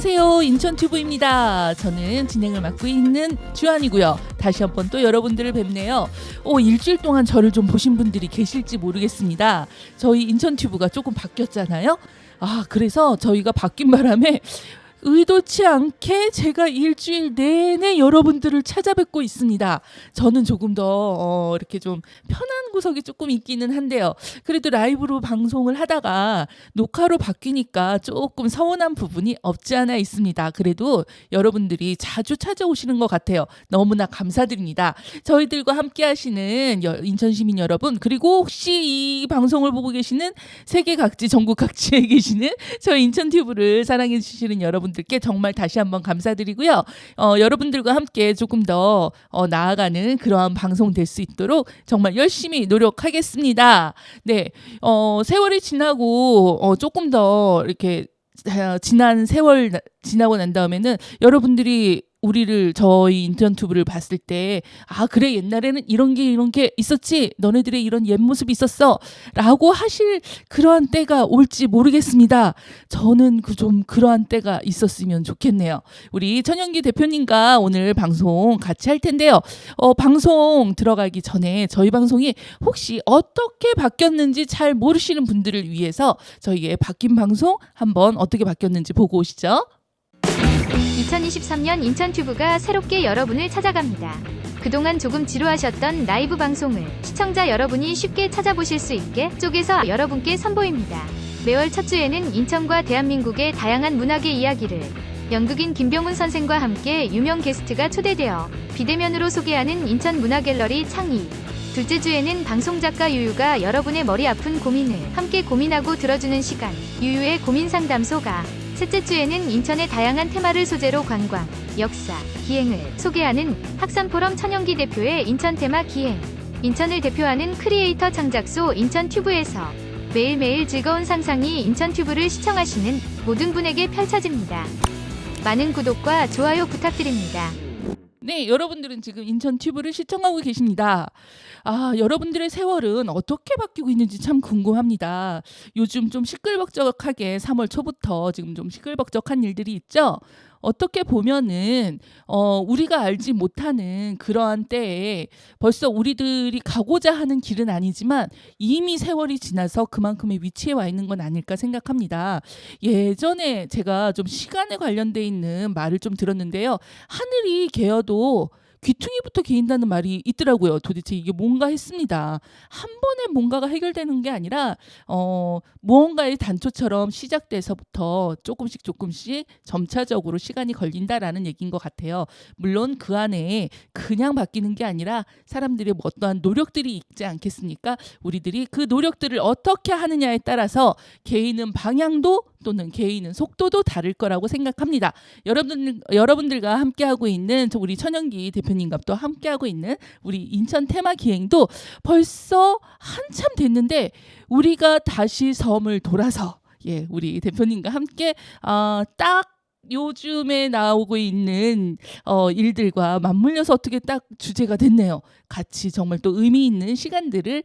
안녕하세요. 인천튜브입니다. 저는 진행을 맡고 있는 주한이고요. 다시 한번 또 여러분들을 뵙네요. 일주일 동안 저를 좀 보신 분들이 계실지 모르겠습니다. 저희 인천튜브가 조금 바뀌었잖아요. 그래서 저희가 바뀐 바람에 의도치 않게 제가 일주일 내내 여러분들을 찾아뵙고 있습니다. 저는 조금 더 이렇게 좀 편한 구석이 조금 있기는 한데요. 그래도 라이브로 방송을 하다가 녹화로 바뀌니까 조금 서운한 부분이 없지 않아 있습니다. 그래도 여러분들이 자주 찾아오시는 것 같아요. 너무나 감사드립니다. 저희들과 함께 하시는 인천 시민 여러분, 그리고 혹시 이 방송을 보고 계시는 세계 각지, 전국 각지에 계시는 저희 인천튜브를 사랑해 주시는 여러분 께 정말 다시 한번 감사드리고요. 여러분들과 함께 조금 더 나아가는 그러한 방송 될 수 있도록 정말 열심히 노력하겠습니다. 네, 세월이 지나고 조금 더 이렇게 지난 세월 지나고 난 다음에는 여러분들이 저희 인천튜브를 봤을 때 그래 옛날에는 이런 게 있었지, 너네들의 이런 옛 모습이 있었어 라고 하실 그러한 때가 올지 모르겠습니다. 저는 좀 그러한 때가 있었으면 좋겠네요. 우리 천영기 대표님과 오늘 방송 같이 할 텐데요. 방송 들어가기 전에 저희 방송이 혹시 어떻게 바뀌었는지 잘 모르시는 분들을 위해서 저희의 바뀐 방송 한번 어떻게 바뀌었는지 보고 오시죠. 2023년 인천튜브가 새롭게 여러분을 찾아갑니다. 그동안 조금 지루하셨던 라이브 방송을 시청자 여러분이 쉽게 찾아보실 수 있게 쪼개서 여러분께 선보입니다. 매월 첫 주에는 인천과 대한민국의 다양한 문학의 이야기를 연극인 김병훈 선생과 함께 유명 게스트가 초대되어 비대면으로 소개하는 인천 문화갤러리 창의. 둘째 주에는 방송작가 유유가 여러분의 머리 아픈 고민을 함께 고민하고 들어주는 시간, 유유의 고민상담소가. 셋째 주에는 인천의 다양한 테마를 소재로 관광, 역사, 기행을 소개하는 학산포럼 천영기 대표의 인천 테마 기행. 인천을 대표하는 크리에이터 창작소 인천튜브에서 매일매일 즐거운 상상이 인천튜브를 시청하시는 모든 분에게 펼쳐집니다. 많은 구독과 좋아요 부탁드립니다. 네, 여러분들은 지금 인천튜브를 시청하고 계십니다. 여러분들의 세월은 어떻게 바뀌고 있는지 참 궁금합니다. 요즘 좀 시끌벅적하게 3월 초부터 지금 좀 시끌벅적한 일들이 있죠. 어떻게 보면은 우리가 알지 못하는 그러한 때에 벌써 우리들이 가고자 하는 길은 아니지만 이미 세월이 지나서 그만큼의 위치에 와 있는 건 아닐까 생각합니다. 예전에 제가 좀 시간에 관련돼 있는 말을 좀 들었는데요. 하늘이 개어도 귀퉁이부터 개인다는 말이 있더라고요. 도대체 이게 뭔가 했습니다. 한 번에 뭔가가 해결되는 게 아니라 무언가의 단초처럼 시작돼서부터 조금씩 점차적으로 시간이 걸린다라는 얘기인 것 같아요. 물론 그 안에 그냥 바뀌는 게 아니라 사람들의 어떠한 노력들이 있지 않겠습니까? 우리들이 그 노력들을 어떻게 하느냐에 따라서 개인은 방향도 또는 개인은 속도도 다를 거라고 생각합니다. 여러분들과 함께하고 있는 우리 천영기 대표님과 또 함께하고 있는 우리 인천 테마 기행도 벌써 한참 됐는데 우리가 다시 섬을 돌아서 우리 대표님과 함께 딱 요즘에 나오고 있는 일들과 맞물려서 어떻게 딱 주제가 됐네요. 같이 정말 또 의미 있는 시간들을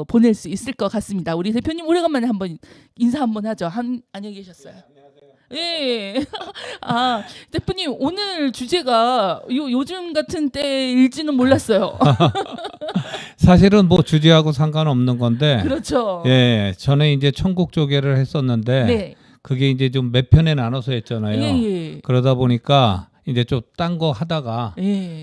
보낼 수 있을 것 같습니다. 우리 대표님 오래간만에 한번 인사 한번 하죠. 안녕히 계셨어요. 예. 대표님 오늘 주제가 요즘 같은 때일지는 몰랐어요. 사실은 뭐 주제하고 상관없는 건데. 그렇죠. 예, 전에 이제 천국조개를 했었는데 네. 그게 이제 좀 몇 편에 나눠서 했잖아요. 예. 그러다 보니까 이제 좀 딴 거 하다가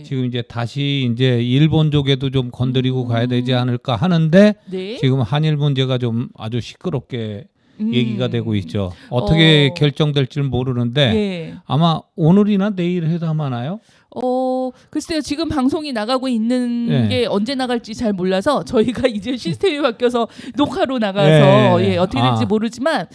지금 이제 다시 이제 일본 조개도 좀 건드리고 가야 되지 않을까 하는데 네. 지금 한일 문제가 좀 아주 시끄럽게 얘기가 되고 있죠. 어떻게 결정될지 모르는데 아마 오늘이나 내일 회담하나요? 글쎄요. 지금 방송이 나가고 있는 게 언제 나갈지 잘 몰라서 저희가 이제 시스템이 바뀌어서 녹화로 나가서 어떻게 될지 모르지만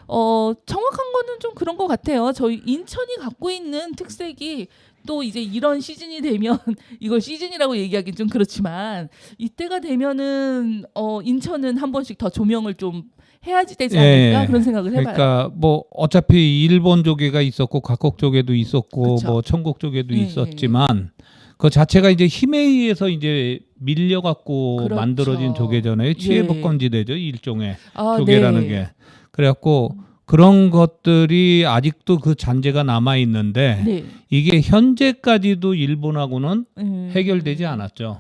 정확한 거는 좀 그런 것 같아요. 저희 인천이 갖고 있는 특색이 또 이제 이런 시즌이 되면 이걸 시즌이라고 얘기하긴 좀 그렇지만 이때가 되면은 인천은 한 번씩 더 조명을 좀 해야지 되지 않을까 그런 생각을 해봐요. 그러니까 뭐 어차피 일본 조개가 있었고 각국 조개도 있었고 그쵸. 뭐 천국 조개도 있었지만 그 자체가 이제 힘에 의해서 이제 밀려갖고 그렇죠. 만들어진 조개잖아요. 치외복권지대죠 일종의 조개라는 게. 그래갖고 그런 것들이 아직도 그 잔재가 남아 있는데 네. 이게 현재까지도 일본하고는 해결되지 않았죠.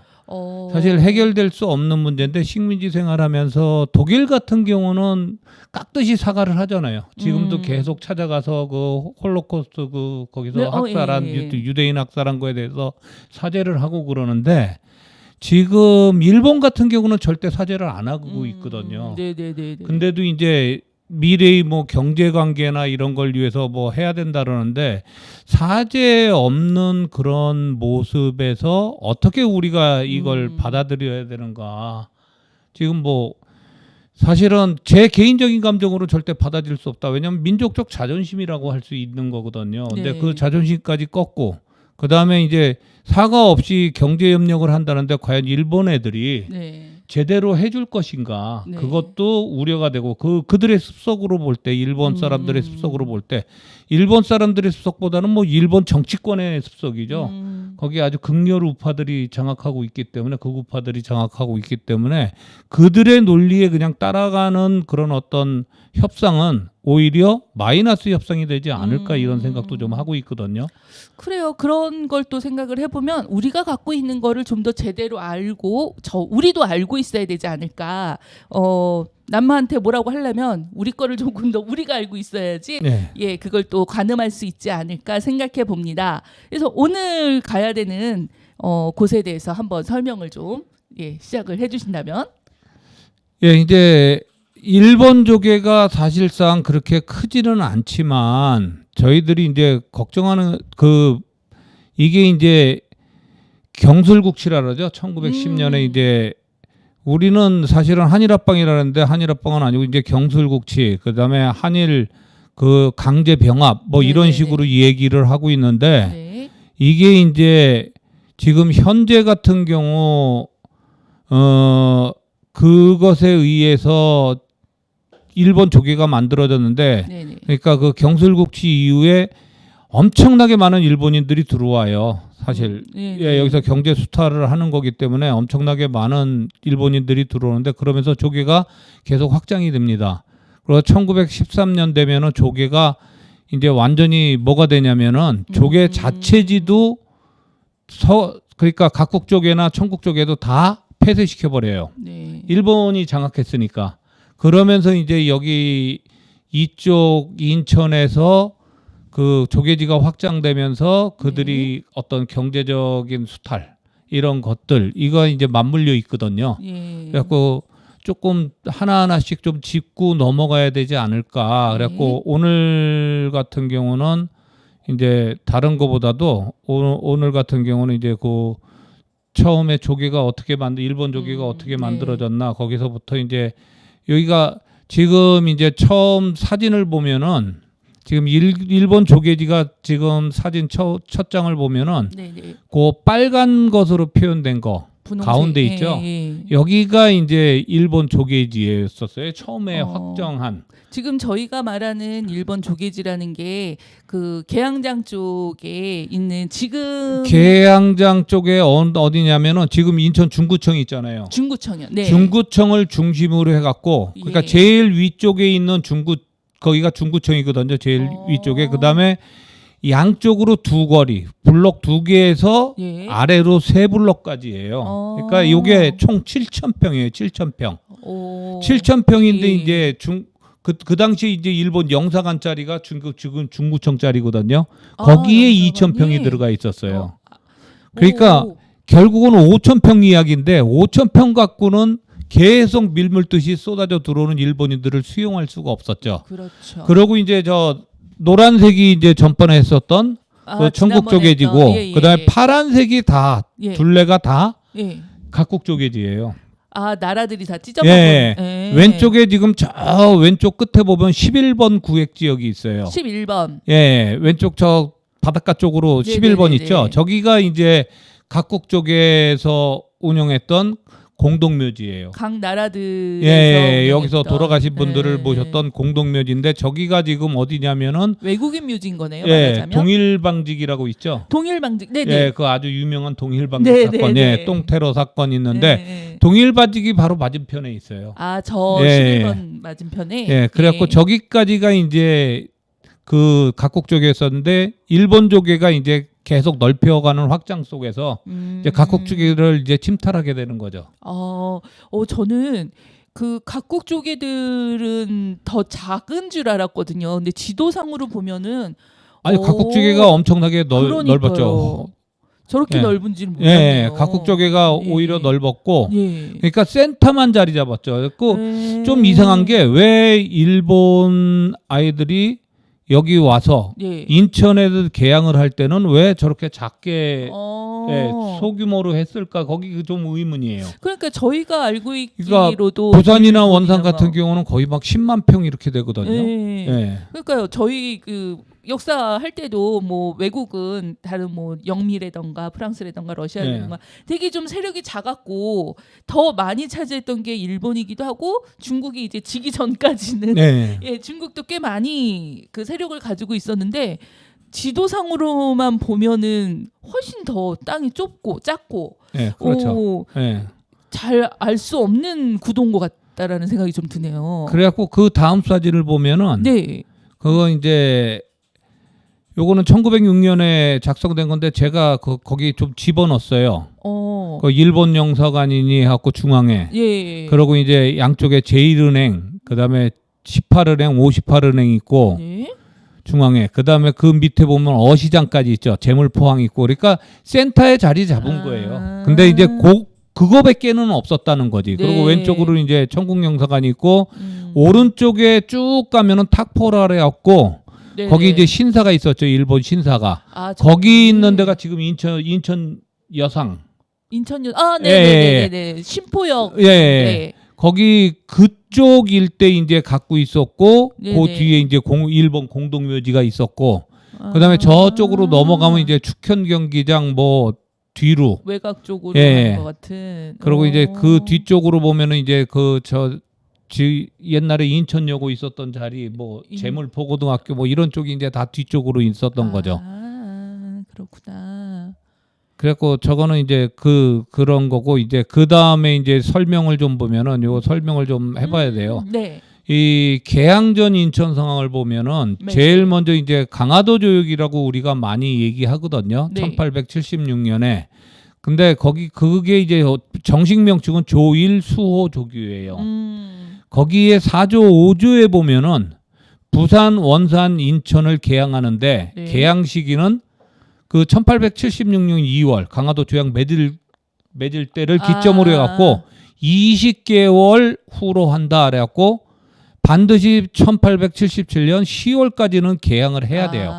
사실 해결될 수 없는 문제인데 식민지 생활하면서 독일 같은 경우는 깍듯이 사과를 하잖아요. 지금도 계속 찾아가서 그 홀로코스트 그 거기서 네, 학살한 예. 유대인 학살한 거에 대해서 사죄를 하고 그러는데 지금 일본 같은 경우는 절대 사죄를 안 하고 있거든요. 네네네. 근데도 이제 미래의 뭐 경제 관계나 이런 걸 위해서 뭐 해야 된다 그러는데 사죄 없는 그런 모습에서 어떻게 우리가 이걸 받아들여야 되는가. 지금 뭐 사실은 제 개인적인 감정으로 절대 받아들일 수 없다. 왜냐하면 민족적 자존심이라고 할 수 있는 거거든요. 근데 네. 그 자존심까지 꺾고 그다음에 이제 사과 없이 경제 협력을 한다는데 과연 일본 애들이 네. 제대로 해줄 것인가 네. 그것도 우려가 되고 그들의 습속으로 볼 때 일본 사람들의 습속으로 볼 때 일본 사람들의 습속보다는 뭐 일본 정치권의 습속이죠. 거기에 아주 극렬 우파들이 장악하고 있기 때문에 극우파들이 장악하고 있기 때문에 그들의 논리에 그냥 따라가는 그런 어떤 협상은 오히려 마이너스 협상이 되지 않을까 이런 생각도 좀 하고 있거든요. 그래요. 그런 걸 또 생각을 해보면 우리가 갖고 있는 거를 좀 더 제대로 알고 우리도 알고 있어야 되지 않을까. 남한테 뭐라고 하려면 우리 거를 조금 더 우리가 알고 있어야지. 네. 예, 그걸 또 가늠할 수 있지 않을까 생각해 봅니다. 그래서 오늘 가야 되는 곳에 대해서 한번 설명을 좀 시작을 해주신다면. 예, 이제 일본 조개가 사실상 그렇게 크지는 않지만 저희들이 이제 걱정하는 이게 이제 경술국치라 그러죠. 1910년에 이제 우리는 사실은 한일합방이라는데 한일합방은 아니고 이제 경술국치 그다음에 한일 그 강제 병합 뭐 이런 네네네. 식으로 얘기를 하고 있는데 네. 이게 이제 지금 현재 같은 경우 그것에 의해서 일본 조개가 만들어졌는데 네네. 그러니까 그 경술국치 이후에 엄청나게 많은 일본인들이 들어와요. 사실 네네. 여기서 경제 수탈을 하는 거기 때문에 엄청나게 많은 일본인들이 들어오는데 그러면서 조개가 계속 확장이 됩니다. 그리고 1913년 되면은 조개가 이제 완전히 뭐가 되냐면은 조개 자체지도 그러니까 각국 조개나 천국 조개도 다 폐쇄시켜 버려요. 네. 일본이 장악했으니까. 그러면서 이제 여기 이쪽 인천에서 그 조개지가 확장되면서 그들이 어떤 경제적인 수탈 이런 것들 이거 이제 맞물려 있거든요. 예. 그래갖고 조금 하나하나씩 좀 짚고 넘어가야 되지 않을까. 그래갖고 오늘 같은 경우는 이제 다른 거보다도 오늘 같은 경우는 이제 그 처음에 조개가 일본 조개가 어떻게 만들어졌나 거기서부터 이제 여기가 지금 이제 처음 사진을 보면은 지금 일본 조개지가 지금 사진 첫 장을 보면은 네네. 그 빨간 것으로 표현된 거 분홍색. 가운데 있죠. 여기가 이제 일본 조개지였었어요. 처음에 확정한. 지금 저희가 말하는 일본 조개지라는 게 그 계양장 쪽에 있는 지금 계양장 쪽에 어디냐면은 지금 인천 중구청 있잖아요. 중구청이요. 네. 중구청을 중심으로 해갖고 그러니까 제일 위쪽에 있는 거기가 중구청이거든요. 제일 위쪽에 그다음에 양쪽으로 두 거리 블록 두 개에서 아래로 세 블록까지예요. 그러니까 이게 총 7,000평이에요. 7,000평. 7,000평인데 이제 그 당시 이제 일본 영사관짜리가 지금 중구청짜리거든요. 거기에 2,000평이 들어가 있었어요. 그러니까 결국은 5,000평 이야기인데 5,000평 갖고는 계속 밀물듯이 쏟아져 들어오는 일본인들을 수용할 수가 없었죠. 그렇죠. 그러고 이제 저 노란색이 이제 전번에 했었던 그 천국 조개지고 그다음에 파란색이 다 둘레가 다 각국 조개지예요. 아, 나라들이 다 찢어먹은. 예. 왼쪽에 지금 저 왼쪽 끝에 보면 11번 구획 지역이 있어요. 11번. 예. 왼쪽 저 바닷가 쪽으로 11번 있죠. 저기가 이제 각국 쪽에서 운영했던 공동묘지예요. 각 나라들에서 예, 여기서 운영했던, 돌아가신 분들을 네. 모셨던 공동묘지인데 저기가 지금 어디냐면은 외국인 묘지인 거네요. 예, 말하자면. 동일방직이라고 있죠. 동일방직. 네네. 예, 그 아주 유명한 동일방직 네, 사건, 네, 예, 네. 똥테러 사건이 있는데 네. 동일방직이 바로 맞은편에 있어요. 아, 저 예. 11번 맞은편에. 예, 그래갖고 예. 저기까지가 이제 그 각국 쪽이었었는데 일본 쪽에가 이제 계속 넓혀가는 확장 속에서 이제 각국 쪽을 이제 침탈하게 되는 거죠. 저는 그 각국 조개들은 더 작은 줄 알았거든요. 근데 지도상으로 보면은 아니 각국 쪽에가 엄청나게 그러니까요. 넓었죠. 저렇게 예. 넓은 줄 몰랐네요. 예, 각국 쪽에가 예. 오히려 넓었고, 예. 그러니까 센터만 자리 잡았죠. 예. 좀 이상한 게 왜 일본 아이들이 여기 와서 예. 인천에도 개항을 할 때는 왜 저렇게 작게 예, 소규모로 했을까? 거기 좀 의문이에요. 그러니까 저희가 알고 그러니까 있기로도 부산이나 원산 같은 경우는 거의 막 10만 평 이렇게 되거든요. 예. 예. 그러니까요. 저희 그 역사 할 때도 뭐 외국은 다른 뭐 영미라던가 프랑스라던가 러시아라던가 되게 좀 세력이 작았고 더 많이 차지했던 게 일본이기도 하고 중국이 이제 지기 전까지는 네. 예, 중국도 꽤 많이 그 세력을 가지고 있었는데 지도상으로만 보면은 훨씬 더 땅이 좁고 작고 예, 그렇죠. 예. 잘 알 수 없는 구도인 것 같다라는 생각이 좀 드네요. 그래갖고 그 다음 사진을 보면은 네. 그거 이제 요거는 1906년에 작성된 건데 제가 거기 좀 집어넣었어요. 그 일본 영사관이니 하고 중앙에. 예. 그리고 이제 양쪽에 제1은행, 그다음에 18은행, 58은행 있고 네. 중앙에. 그다음에 그 밑에 보면 어시장까지 있죠. 재물포항 있고. 그러니까 센터에 자리 잡은 거예요. 근데 이제 그거밖에는 없었다는 거지. 그리고 네. 왼쪽으로 이제 청국영사관이 있고 오른쪽에 쭉 가면은 탁포라래였고 네네. 거기 이제 신사가 있었죠. 일본 신사가. 거기 있는 데가 지금 인천 여상. 인천역. 네네네. 신포역. 예. 네. 거기 그쪽 일대 이제 갖고 있었고 네네. 그 뒤에 이제 일본 공동묘지가 있었고 그다음에 저쪽으로 넘어가면 이제 축현 경기장 뭐 뒤로 외곽 쪽으로 예. 가는 것 같은. 그리고 이제 그 뒤쪽으로 보면은 이제 옛날에 인천여고 있었던 자리 뭐 재물포고등학교 뭐 이런 쪽이 이제 다 뒤쪽으로 있었던 거죠. 그렇구나. 그래갖고 저거는 이제 그런 거고 이제 그 다음에 이제 설명을 좀 보면은 요 설명을 좀 해봐야 돼요. 네. 이 개항전 인천 상황을 보면은 네. 제일 먼저 이제 강화도 조약이라고 우리가 많이 얘기하거든요. 네. 1876년에. 근데 그게 이제 정식 명칭은 조일 수호 조규예요. 거기에 4조 5조에 보면은 부산, 원산, 인천을 개항하는데 네. 개항 시기는 그 1876년 2월 강화도 조약 맺을 때를 기점으로 해갖고 20개월 후로 한다 그래갖고 반드시 1877년 10월까지는 개항을 해야 돼요.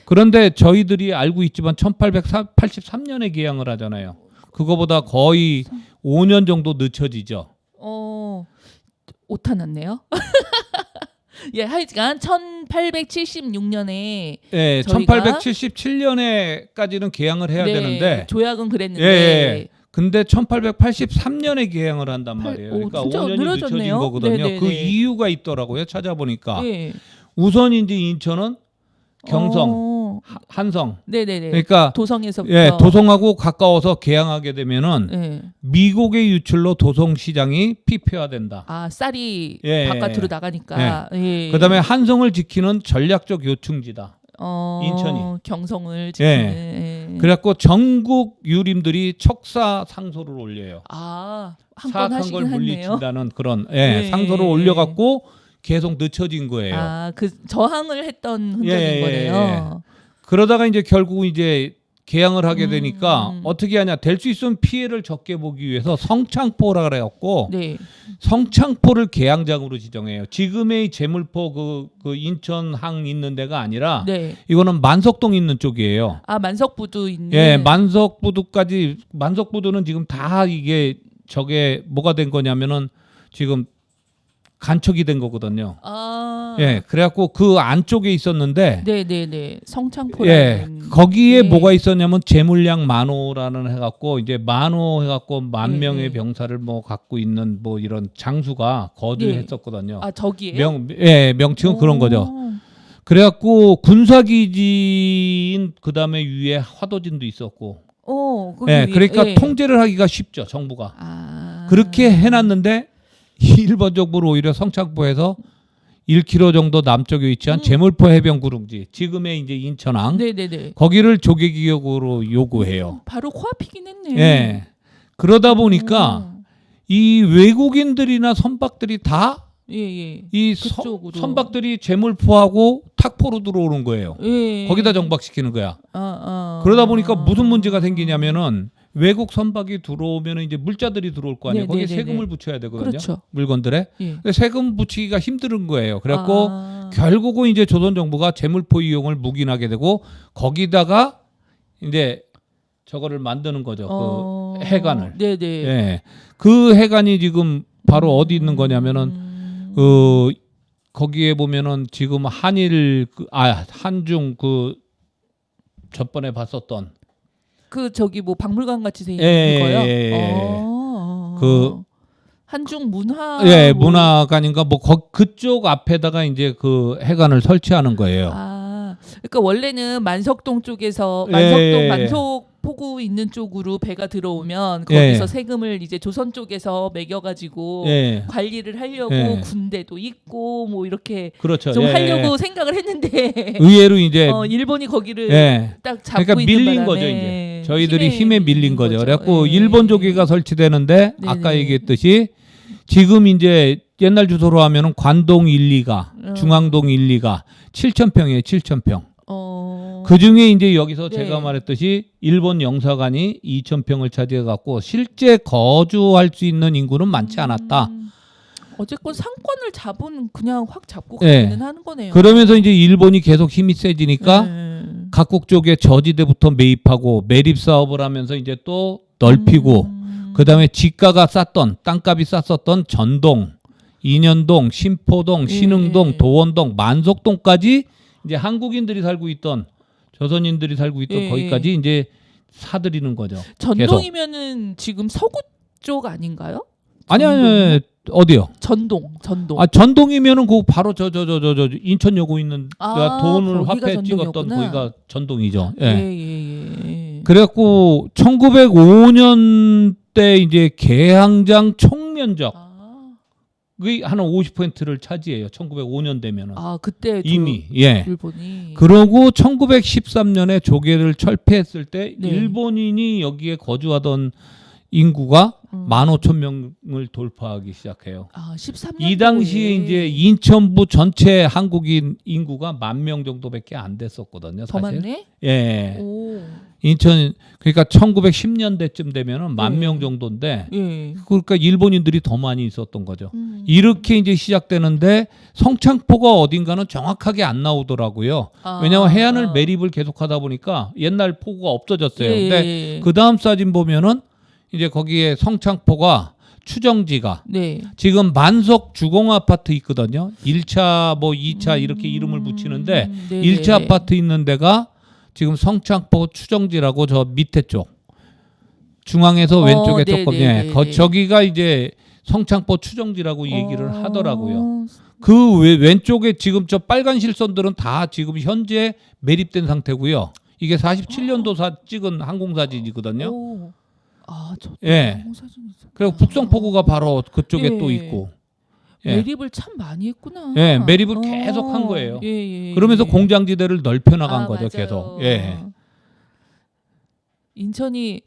그런데 저희들이 알고 있지만 1883년에 개항을 하잖아요. 그거보다 거의 5년 정도 늦춰지죠. 오타 났네요. 예, 하여간 1876년에 예, 저희가 1877년에까지는 개항을 해야 되는데 조약은 그랬는데 예. 근데 1883년에 개항을 한단 말이에요. 그러니까 진짜 5년이 늦춰진 늘어졌네요. 거거든요. 네네네. 그 이유가 있더라고요. 찾아보니까. 예. 우선 이제 인천은 경성, 한성. 네네네. 그러니까 도성에서부터. 예, 도성하고 가까워서 개항하게 되면은 예. 미국의 유출로 도성 시장이 피폐화된다. 쌀이 예. 바깥으로 나가니까. 예. 그다음에 한성을 지키는 전략적 요충지다. 인천이. 경성을 지키는. 그래갖고 전국 유림들이 척사 상소를 올려요. 한 건 사악한 하시긴 걸 했네요. 물리친다는 그런 예. 상소를 올려갖고 계속 늦춰진 거예요. 그 저항을 했던 흔적인 예. 거네요. 그러다가 이제 결국 이제 개항을 하게 되니까 어떻게 하냐, 될 수 있으면 피해를 적게 보기 위해서 성창포라 그래갖고 네. 성창포를 개항장으로 지정해요. 지금의 재물포 그 인천항 있는 데가 아니라 네. 이거는 만석동 있는 쪽이에요. 만석부두 있는. 예, 만석부두는 지금 다 이게 저게 뭐가 된 거냐면은 지금 간척이 된 거거든요. 예, 그래갖고 그 안쪽에 있었는데, 네네네. 성창포라는. 예, 거기에 네. 뭐가 있었냐면 재물량 만호라는 해갖고 이제 만호 해갖고 만 명의 네. 병사를 뭐 갖고 있는 뭐 이런 장수가 거주를 네. 했었거든요. 아 저기에요? 명칭은 그런 거죠. 그래갖고 군사기지인 그 다음에 위에 화도진도 있었고, 거기 예, 위에. 그러니까 예. 통제를 하기가 쉽죠 정부가. 아. 그렇게 해놨는데 일반적으로 오히려 성창포에서 1km 정도 남쪽에 위치한 제물포 해병구릉지, 지금의 이제 인천항, 네네네. 거기를 조개기역으로 요구해요. 바로 코앞이긴 했네. 예. 그러다 보니까 이 외국인들이나 선박들이 다 예예. 이 그쪽으로. 선박들이 제물포하고 탁포로 들어오는 거예요. 예. 거기다 정박시키는 거야. 아. 그러다 보니까 무슨 문제가 생기냐면은 외국 선박이 들어오면은 이제 물자들이 들어올 거 아니에요. 거기에 네네네네. 세금을 붙여야 되거든요. 그렇죠. 물건들에. 예. 근데 세금 붙이기가 힘든 거예요. 그래갖고 아. 결국은 이제 조선 정부가 제물포 이용을 묵인하게 되고 거기다가 이제 저거를 만드는 거죠. 그 해관을. 네네. 예. 그 해관이 지금 바로 어디 있는 거냐면은 거기에 보면은 지금 한중 그 전번에 봤었던 그 저기 뭐 박물관 같이 돼 있는 예, 거요? 예. 그 한중 문화. 예, 문화관인가 뭐 그쪽 앞에다가 이제 그 해관을 설치하는 거예요. 그러니까 원래는 만석동 쪽에서 예. 만석포구 있는 쪽으로 배가 들어오면 거기서 예. 세금을 이제 조선 쪽에서 매겨가지고 예. 관리를 하려고 예. 군대도 있고 뭐 이렇게 그렇죠. 좀 예. 하려고 생각을 했는데 의외로 이제 일본이 거기를 예. 딱 잡고 그러니까 있는 밀린 바람에 거죠 이제 저희들이 힘에 밀린 거죠. 그래갖고 예. 일본 조개가 설치되는데 아까 네네. 얘기했듯이 지금 이제 옛날 주소로 하면은 관동 1, 2가 중앙동 1, 2가 7,000평이에요. 7,000평. 그 중에 이제 여기서 네. 제가 말했듯이 일본 영사관이 2,000평을 차지해 갖고 실제 거주할 수 있는 인구는 많지 않았다. 어쨌건 상권을 잡은 그냥 확 잡고 예. 가기는 하는 거네요. 그러면서 이제 일본이 계속 힘이 세지니까 네. 각국 쪽에 저지대부터 매입하고 매립 사업을 하면서 이제 또 넓히고 그다음에 지가가 쌌던 땅값이 쌌었던 전동, 인현동, 신포동, 신흥동, 도원동, 만석동까지 이제 한국인들이 살고 있던 조선인들이 살고 있던 예. 거기까지 이제 사들이는 거죠. 전동이면은 지금 서구 쪽 아닌가요? 아니 어디요? 전동. 전동이면은 그 바로 저 인천여고 있는 돈을 거기가 화폐 찍었던 전동이었구나. 거기가 전동이죠. 예. 예. 그래갖고 1905년 때 이제 개항장 총면적 그게 한 50%를 차지해요. 1905년 되면은 그때 이미 예. 일본이. 그러고 1913년에 조계를 철폐했을 때 네. 일본인이 여기에 거주하던 인구가 15,000명을 돌파하기 시작해요. 13년. 이 당시에 이제 인천부 전체 한국인 인구가 10,000명 정도밖에 안 됐었거든요. 더 사실. 많네. 예. 오. 인천 그러니까 1910년대쯤 되면은 10,000명 정도인데 예. 그러니까 일본인들이 더 많이 있었던 거죠. 이렇게 이제 시작되는데 성창포가 어딘가는 정확하게 안 나오더라고요. 왜냐하면 해안을 매립을 계속하다 보니까 옛날 포구가 없어졌어요. 근데 그 다음 사진 보면은 이제 거기에 성창포가 추정지가 네. 지금 만석 주공 아파트 있거든요. 1차 뭐 2차 이렇게 이름을 붙이는데 네네. 1차 아파트 있는 데가 지금 성창포 추정지라고 저 밑에 쪽 중앙에서 왼쪽에 조금 저기가 이제 성창포 추정지라고 얘기를 하더라고요. 그 왼쪽에 지금 저 빨간 실선들은 다 지금 현재 매립된 상태고요. 이게 47년도 찍은 항공사진이거든요. 오. 저 예. 사진 있어. 그리고 북성포구가 바로 그쪽에 예. 또 있고. 예. 매립을 참 많이 했구나. 예, 매립을 계속 한 거예요. 예. 그러면서 공장지대를 넓혀 나간 거죠, 맞아요. 계속. 예. 인천이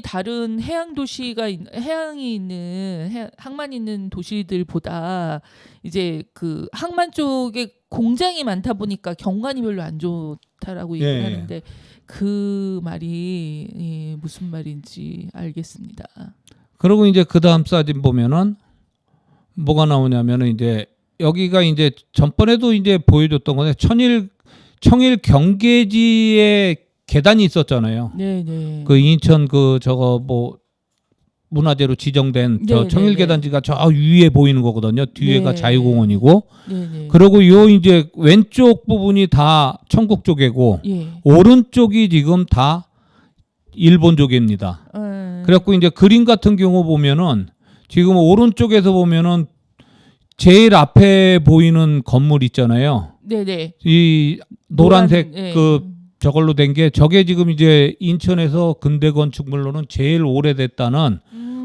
다른 해양이 있는 항만 있는 도시들보다 이제 그 항만 쪽에 공장이 많다 보니까 경관이 별로 안 좋다라고 얘기를 예. 하는데 그 말이 무슨 말인지 알겠습니다. 그리고 이제 그 다음 사진 보면은 뭐가 나오냐면은 이제 여기가 이제 전번에도 이제 보여줬던 건데 청일 경계지에 계단이 있었잖아요. 네네. 그 인천 그 저거 뭐 문화재로 지정된 저 네네네. 청일계단지가 저 위에 보이는 거거든요. 뒤에가 네. 자유공원이고, 네네. 그리고 요 이제 왼쪽 부분이 다 청국 조개고, 예. 오른쪽이 지금 다 일본 조개입니다. 그래갖고 이제 그림 같은 경우 보면은 지금 오른쪽에서 보면은 제일 앞에 보이는 건물 있잖아요. 네네. 이 노란색 예. 그 저걸로 된 게 저게 지금 이제 인천에서 근대 건축물로는 제일 오래됐다는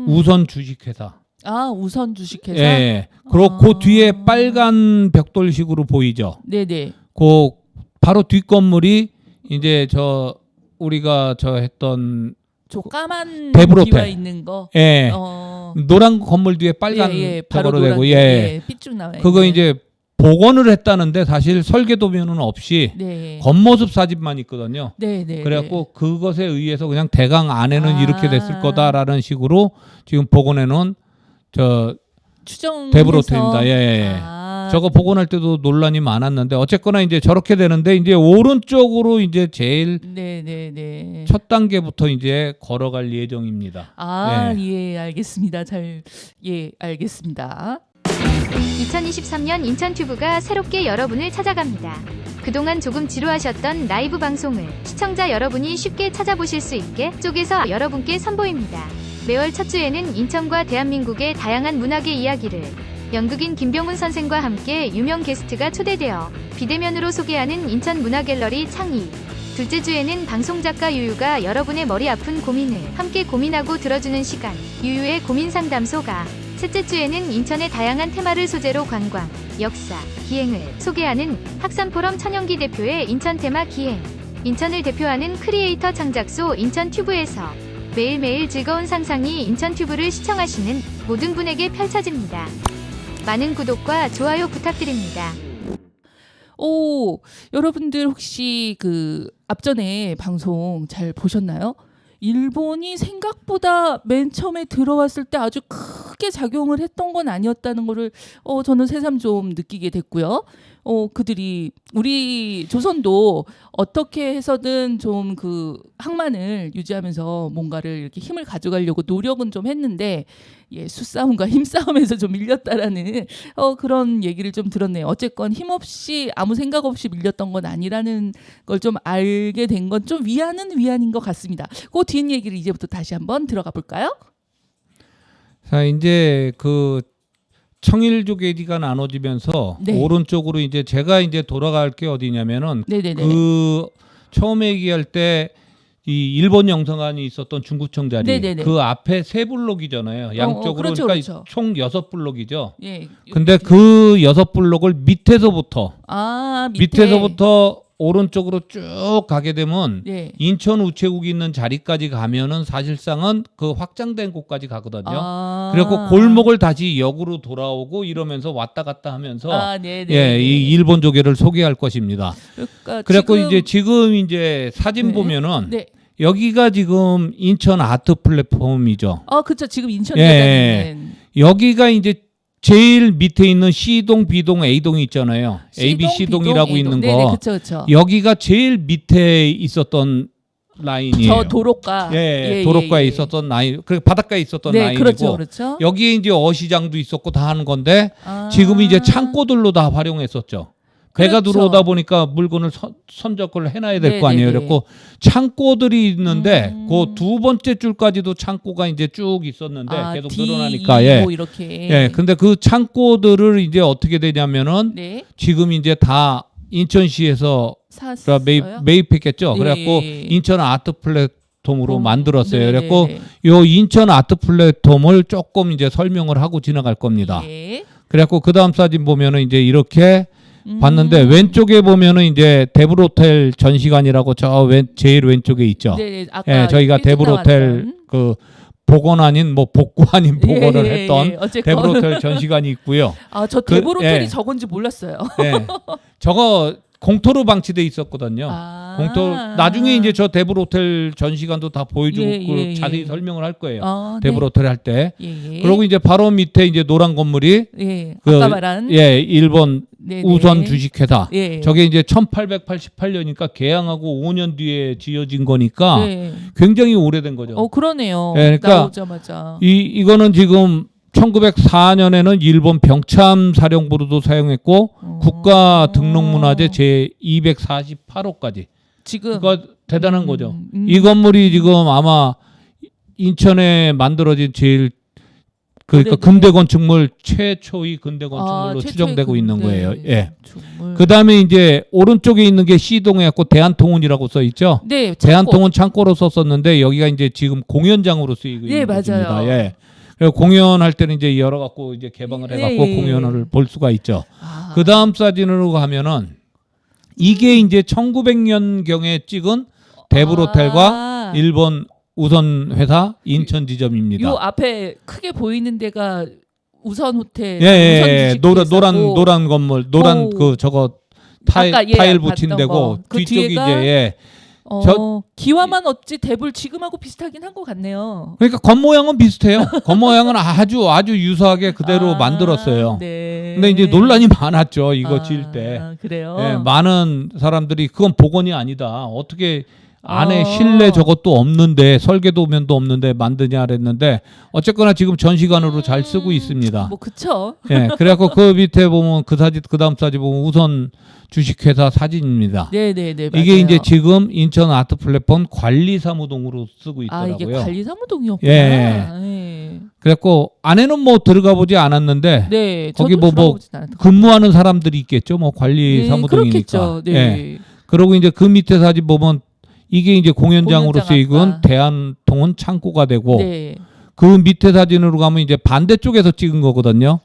우선 주식회사. 아, 우선 주식회사. 예. 그리고 그 뒤에 빨간 벽돌식으로 보이죠. 네네. 그 바로 뒷 건물이 이제 저 우리가 저 했던 저 까만 데브로텔. 비와 있는 거. 예. 노란 건물 뒤에 빨간 바로 저거로 되고 노란 예. 삐쭉 나와요. 그거 이제 복원을 했다는데 사실 설계도면은 없이 네. 겉모습 사진만 있거든요. 네네. 그래갖고 그것에 의해서 그냥 대강 안에는 아. 이렇게 됐을 거다라는 식으로 지금 복원해 놓은 저 추정 데브로텔입니다. 예. 저거 복원할 때도 논란이 많았는데 어쨌거나 이제 저렇게 되는데 이제 오른쪽으로 이제 제일 네네네. 첫 단계부터 이제 걸어갈 예정입니다. 아, 네. 예, 알겠습니다. 알겠습니다. 2023년 인천튜브가 새롭게 여러분을 찾아갑니다. 그동안 조금 지루하셨던 라이브 방송을 시청자 여러분이 쉽게 찾아보실 수 있게 쪼개서 여러분께 선보입니다. 매월 첫 주에는 인천과 대한민국의 다양한 문학의 이야기를 연극인 김병훈 선생과 함께 유명 게스트가 초대되어 비대면으로 소개하는 인천 문화갤러리 창의. 둘째 주에는 방송작가 유유가 여러분의 머리 아픈 고민을 함께 고민하고 들어주는 시간, 유유의 고민상담소가. 셋째 주에는 인천의 다양한 테마를 소재로 관광, 역사, 기행을 소개하는 학산포럼 천연기 대표의 인천 테마 기행. 인천을 대표하는 크리에이터 창작소 인천튜브에서 매일매일 즐거운 상상이 인천튜브를 시청하시는 모든 분에게 펼쳐집니다. 많은 구독과 좋아요 부탁드립니다. 오, 여러분들 혹시 그 앞전에 방송 잘 보셨나요? 일본이 생각보다 맨 처음에 들어왔을 때 아주 크게 작용을 했던 건 아니었다는 거를 저는 새삼 좀 느끼게 됐고요. 그들이 우리 조선도 어떻게 해서든 좀 그 항만을 유지하면서 뭔가를 이렇게 힘을 가져가려고 노력은 좀 했는데 예, 수싸움과 힘싸움에서 좀 밀렸다라는 그런 얘기를 좀 들었네요. 어쨌건 힘없이 아무 생각 없이 밀렸던 건 아니라는 걸 좀 알게 된 건 좀 위안은 위안인 것 같습니다. 그 뒷 얘기를 이제부터 다시 한번 들어가 볼까요? 자, 이제 그 청일조개지가 나눠지면서 네. 오른쪽으로 이제 제가 이제 돌아갈 게 어디냐면은 네네네. 그 처음에 얘기할 때 이 일본 영성관이 있었던 중구청 자리 네네네. 그 앞에 세 블록이잖아요. 양쪽으로 그렇죠, 그러니까 그렇죠. 총 6블록이죠. 예. 근데 그 6블록을 밑에서부터 밑에. 밑에서부터 오른쪽으로 쭉 가게 되면 네. 인천 우체국이 있는 자리까지 가면은 사실상은 그 확장된 곳까지 가거든요. 그래갖고 골목을 다시 역으로 돌아오고 이러면서 왔다 갔다 하면서 네네. 예, 이 일본 조개를 소개할 것입니다. 그러니까 그래갖고 지금 이제 사진 네. 보면은 네. 여기가 지금 인천 아트 플랫폼이죠. 그렇죠. 지금 인천 예. 계단에는 여기가 이제 제일 밑에 있는 C동, B동, A동이 있잖아요. A, B, C동, C동이라고 B동, 있는 A동. 네네, 거. 그렇죠. 여기가 제일 밑에 있었던 라인이에요. 저 도로가 도로가에 있었던 라인, 그리고 바닷가에 있었던 네, 라인이고 그렇죠, 그렇죠. 여기에 이제 어시장도 있었고 다 하는 건데 아. 지금 이제 창고들로 다 활용했었죠. 배가 그렇죠. 들어오다 보니까 물건을 선적을 해놔야 될 거 아니에요. 네네네. 그래서 창고들이 있는데 그 두 번째 줄까지도 창고가 이제 쭉 있었는데 계속 D, 늘어나니까 뭐 이렇게. 예. 근데 그 창고들을 이제 어떻게 되냐면은 네. 지금 이제 다 인천시에서 샀어요. 매입했겠죠. 예, 그래갖고 예. 인천 아트 플랫폼으로 만들었어요. 네네네. 그래갖고 요 인천 아트 플랫폼을 조금 이제 설명을 하고 지나갈 겁니다. 예. 그래갖고 그 다음 사진 보면은 이제 이렇게 봤는데 왼쪽에 보면은 이제 데브로텔 전시관이라고 제일 왼쪽에 있죠. 네, 아까 예, 저희가 일찍 데브로텔 나왔던. 그 복원 아닌 뭐 복구 아닌 복원을 예, 했던 어쨌건. 데브로텔 전시관이 있고요. 저 데브로텔이 예. 저건지 몰랐어요. 예. 저거 공터로 방치돼 있었거든요. 공터 나중에 이제 저 데브로텔 전시관도 다 보여주고 예, 자세히 예. 설명을 할 거예요. 네. 데브로텔 할 때. 예. 그리고 이제 바로 밑에 이제 노란 건물이 아까 말한 일본 네, 우선 네. 주식회사. 예. 저게 이제 1888년이니까 개항하고 5년 뒤에 지어진 거니까 네. 굉장히 오래된 거죠. 그러네요. 예, 그러니까 나오자마자. 이거는 지금 1904년에는 일본 병참 사령부로도 사용했고 국가 등록문화재 제 248호까지. 지금 그러니까 대단한 거죠. 이 건물이 지금 아마 인천에 만들어진 제일 그러니까 네, 네. 근대 건축물 최초의 근대 건축물로 최초의 추정되고 있는 거예요. 예. 건축물. 그다음에 이제 오른쪽에 있는 게 C동에 갖고 대한통운이라고 써 있죠. 네, 대한통운 창고로 썼었는데 여기가 이제 지금 공연장으로 쓰이고 있는 곳입니다. 맞아요. 예. 그리고 공연할 때는 이제 열어 갖고 이제 개방을 해 갖고 예. 공연을 볼 수가 있죠. 아. 그다음 사진으로 가면은 이게 이제 1900년 경에 찍은 대불호텔과 일본 우선 회사 인천 지점입니다. 요 앞에 크게 보이는 데가 우선 호텔. 예. 우선 노란 건물, 노란 오. 그 저거 아까 타일 붙인 봤던 데고 거. 그 뒤쪽이 뒤에가 이제 예. 기와만 어찌 대불 지금하고 비슷하긴 한 것 같네요. 그러니까 겉모양은 비슷해요. 겉모양은 아주 유사하게 그대로 아, 만들었어요. 네. 근데 이제 논란이 많았죠. 이거 지을 때. 그래요. 예, 많은 사람들이 그건 복원이 아니다. 어떻게 안에 아. 실내 저것도 없는데 설계도면도 없는데 만드냐 그랬는데 어쨌거나 지금 전시관으로 잘 쓰고 있습니다. 뭐 그쵸. 예, 그래갖고 그 밑에 보면 그 사진 그 다음 사진 보면 우선 주식회사 사진입니다. 네네네. 이게 맞아요. 이제 지금 인천 아트 플랫폼 관리사무동으로 쓰고 있더라고요. 이게 관리사무동이었구나. 예. 예. 그래갖고 안에는 뭐 들어가 보지 않았는데 네. 거기 저도 뭐 들어보진 않았던 것 근무하는 사람들이 있겠죠. 뭐 같아요. 관리사무동이니까. 그렇겠죠. 네. 예. 그리고 이제 그 밑에 사진 보면 이게 이제 공연장으로 공연장 쓰이고 아까. 대한통운 창고가 되고 네. 그 밑에 사진으로 가면 이제 반대쪽에서 찍은 거거든요.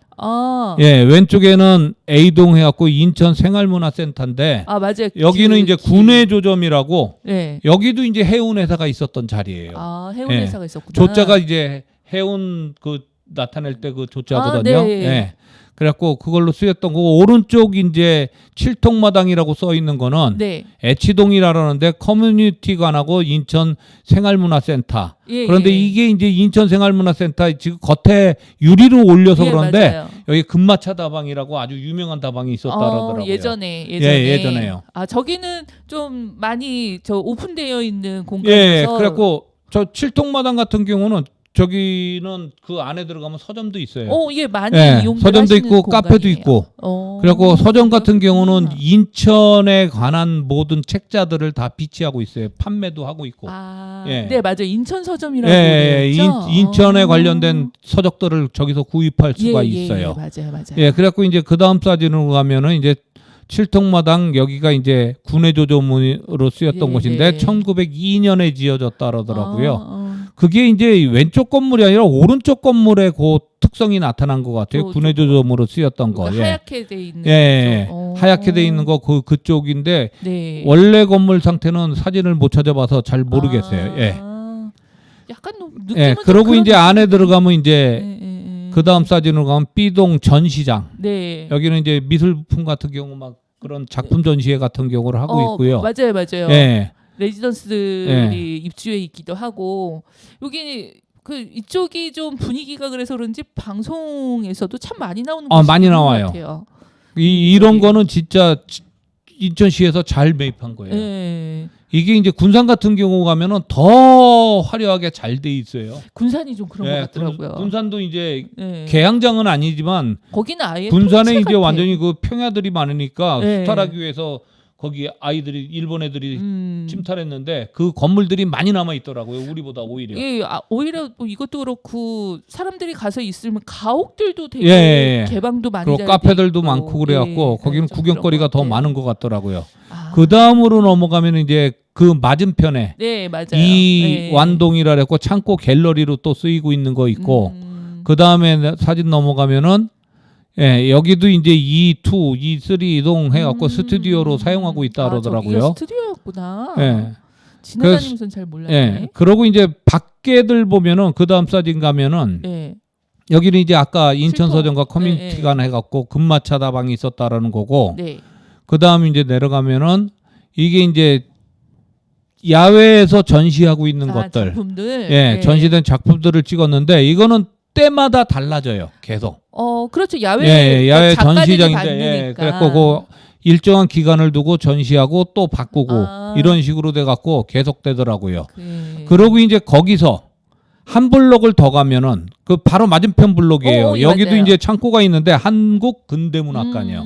예, 왼쪽에는 A동 해갖고 인천 생활문화센터인데 맞아요. 여기는 이제 군외조점이라고 네. 여기도 이제 해운 회사가 있었던 자리예요. 해운 예. 회사가 있었구나. 조자가 이제 해운 그 나타낼 때 그 조자거든요. 네. 예. 그래갖고 그걸로 쓰였던 거고 오른쪽 이제 칠통마당이라고 써 있는 거는 네. 애치동이라는데 커뮤니티관하고 인천 생활문화센터. 예, 그런데 예. 이게 이제 인천 생활문화센터 지금 겉에 유리로 올려서 예, 그런데 맞아요. 여기 금마차 다방이라고 아주 유명한 다방이 있었다 그러더라고요. 예전에. 예전에요. 저기는 좀 많이 오픈되어 있는 예, 공간에서. 그래갖고 저 칠통마당 같은 경우는 저기는 그 안에 들어가면 서점도 있어요. 예, 많이 예, 이용들 서점도 하시는 있고 카페도 공간이에요. 있고. 어, 그래갖고 서점 같은 경우는 그렇구나. 인천에 관한 모든 책자들을 다 비치하고 있어요. 판매도 하고 있고. 예. 네, 맞아요. 인천 서점이라고 예, 그랬죠? 인천에 관련된 서적들을 저기서 구입할 수가 있어요. 맞아요. 예, 그래갖고 이제 그 다음 사진으로 가면은 이제 칠통마당 여기가 이제 군외조점으로 쓰였던 예, 곳인데 네. 1902년에 지어졌다 그러더라고요. 아, 그게 이제 왼쪽 건물이 아니라 오른쪽 건물의 그 특성이 나타난 것 같아요. 군외조점으로 쓰였던 거. 그러니까 예. 하얗게 돼 있는. 예, 거죠? 하얗게 돼 있는 거 그쪽인데 네. 원래 건물 상태는 사진을 못 찾아봐서 잘 모르겠어요. 예. 약간 느낌은 예, 좀 그러고 그런 이제 안에 느낌이- 들어가면 이제 예. 그 다음 사진으로 가면 B동 전시장. 네. 여기는 이제 미술품 같은 경우 막 그런 작품 전시회 같은 경우를 하고 있고요. 맞아요. 예. 레지던스들이 입주해 있기도 하고 여기 이쪽이 좀 분위기가 그래서 그런지 방송에서도 참 많이 나오는 곳이 많이 있는 것 나와요. 같아요. 이런 거는 진짜 인천시에서 잘 매입한 거예요. 예. 이게 이제 군산 같은 경우 가면은 더 화려하게 잘 돼 있어요. 군산이 좀 그런 예, 것 같더라고요. 군산도 이제 예. 개항장은 아니지만 거기는 아예 군산에 통째 이제 같아. 완전히 그 평야들이 많으니까 네. 수탈하기 위해서 거기 아이들이 일본 애들이 음. 침탈했는데 그 건물들이 많이 남아 있더라고요. 우리보다 오히려. 예, 오히려 뭐 이것도 그렇고 사람들이 가서 있으면 가옥들도 되게 예. 개방도 많이 그리고 잘 카페들도 돼 있고. 많고 그래갖고 예, 거기는 좀 구경거리가 그런 더 것 같아요. 많은 것 같더라고요. 아. 그 다음으로 넘어가면 이제 그 맞은편에 네, 맞아요. 이 예. 완동이라 그랬고 창고 갤러리로 또 쓰이고 있는 거 있고 그 다음에 사진 넘어가면은 여기도 이제 2, 3 이동 해갖고 스튜디오로 사용하고 있다 그러더라고요. 저기가 스튜디오였구나. 예. 지나다니면서는 잘 몰랐네. 예. 그러고 이제 밖에들 보면은 그 다음 사진 가면은 예. 여기는 이제 아까 인천서점과 실토. 커뮤니티관 해갖고 금마차 다방이 있었다라는 거고 네. 그 다음 이제 내려가면은 이게 이제 야외에서 전시하고 있는 것들 작품들. 예, 전시된 작품들을 찍었는데 이거는 때마다 달라져요. 계속. 그렇죠. 야외 예, 야외 작가들이 전시장인데 예, 받으니까. 그래갖고 일정한 기간을 두고 전시하고 또 바꾸고 이런 식으로 돼갖고 계속되더라고요. 그러고 이제 거기서 한 블록을 더 가면은 그 바로 맞은편 블록이에요. 예, 여기도 맞아요. 이제 창고가 있는데 한국 근대문학관이요.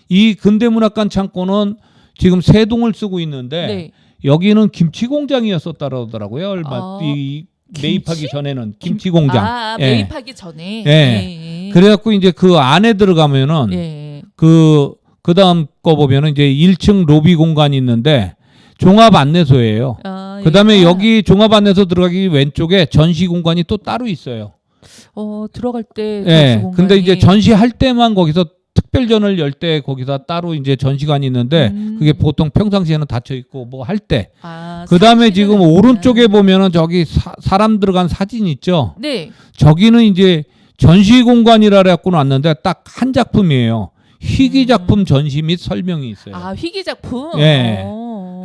이 근대문학관 창고는 지금 세 동을 쓰고 있는데 네. 여기는 김치 공장이었었다 그러더라고요. 얼마 이 매입하기 김치? 전에는 김치 공장. 예. 매입하기 전에. 예. 그래갖고 이제 그 안에 들어가면은 예. 그 다음 거 보면은 이제 1층 로비 공간이 있는데 종합 안내소예요. 그 다음에 여기 종합 안내소 들어가기 왼쪽에 전시 공간이 또 따로 있어요. 들어갈 때. 예. 근데 이제 전시할 때만 거기서 특별전을 열 때 거기서 따로 이제 전시관이 있는데 그게 보통 평상시에는 닫혀 있고 뭐 할 때. 그 다음에 지금 오른쪽에 보면은 저기 사람 들어간 사진 있죠. 네. 저기는 이제 전시 공간이라 해갖고 놨는데 딱 한 작품이에요. 희귀 작품 전시 및 설명이 있어요. 희귀 작품. 예.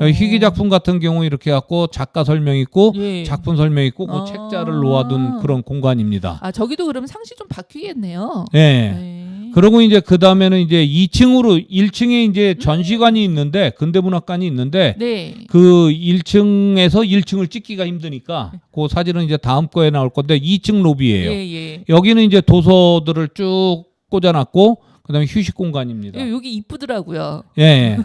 희귀 작품 같은 경우 이렇게 갖고 작가 설명 있고 예. 작품 설명 있고 그 책자를 놓아둔 그런 공간입니다. 저기도 그러면 상시 좀 바뀌겠네요. 예. 네. 그러고 이제 그 다음에는 이제 1층에 이제 전시관이 있는데 근대문학관이 있는데 네. 그 1층에서 1층을 찍기가 힘드니까 그 사진은 이제 다음 거에 나올 건데 2층 로비예요. 예. 여기는 이제 도서들을 쭉 꽂아놨고 그다음에 휴식 공간입니다. 여기 이쁘더라고요. 예.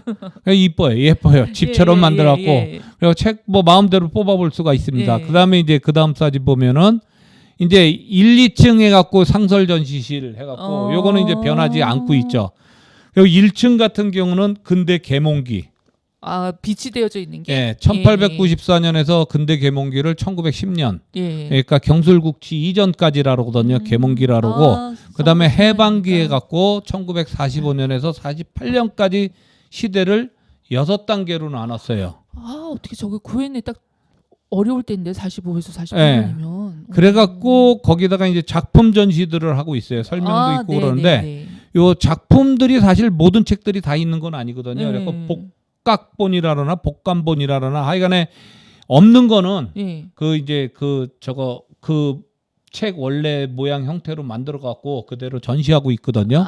예뻐요. 집처럼 만들어갖고 그리고 책 뭐 마음대로 뽑아볼 수가 있습니다. 예. 그다음에 이제 그다음 사진 보면은 이제 1, 2층 해갖고 상설 전시실 해갖고 요거는 이제 변하지 않고 있죠. 그리고 1층 같은 경우는 근대 계몽기. 빛이 되어져 있는 게. 예, 1894년에서 근대 계몽기를 1910년. 예. 그러니까 경술국치 이전까지라거든요. 계몽기라고. 그다음에 해방기에 갖고 1945년에서 48년까지 시대를 6단계로 나눴어요. 어떻게 저게 구했네. 딱 어려울 때인데 45에서 48년이면. 그래갖고 거기다가 이제 작품 전시들을 하고 있어요. 설명도 있고 그러는데 요 작품들이 사실 모든 책들이 다 있는 건 아니거든요. 그래서 복각본이라거나 복간본이라거나 하여간에 없는 거는 그 이제 그 책 원래 모양 형태로 만들어 갖고 그대로 전시하고 있거든요.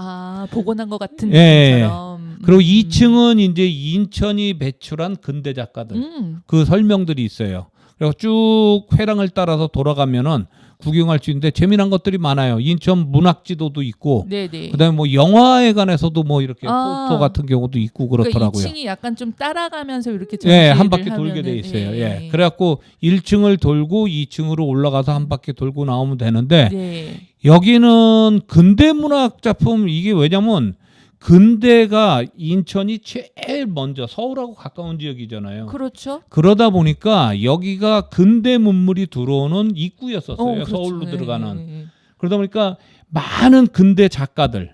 복원한 것 같은 것처럼. 그리고 2층은 이제 인천이 배출한 근대 작가들 그 설명들이 있어요. 그리고 쭉 회랑을 따라서 돌아가면은 구경할 수 있는데 재미난 것들이 많아요. 인천 문학지도도 있고, 그다음에 뭐 영화에 관해서도 뭐 이렇게 포스터 같은 경우도 있고 그렇더라고요. 그러니까 2층이 약간 좀 따라가면서 이렇게 전시를 한 바퀴 돌게 돼 있어요. 예. 그래갖고 1층을 돌고 2층으로 올라가서 한 바퀴 돌고 나오면 되는데 여기는 근대 문학 작품 이게 왜냐면 근대가 인천이 제일 먼저 서울하고 가까운 지역이잖아요. 그렇죠. 그러다 보니까 여기가 근대 문물이 들어오는 입구였었어요. 그렇죠. 서울로 들어가는. 그러다 보니까 많은 근대 작가들이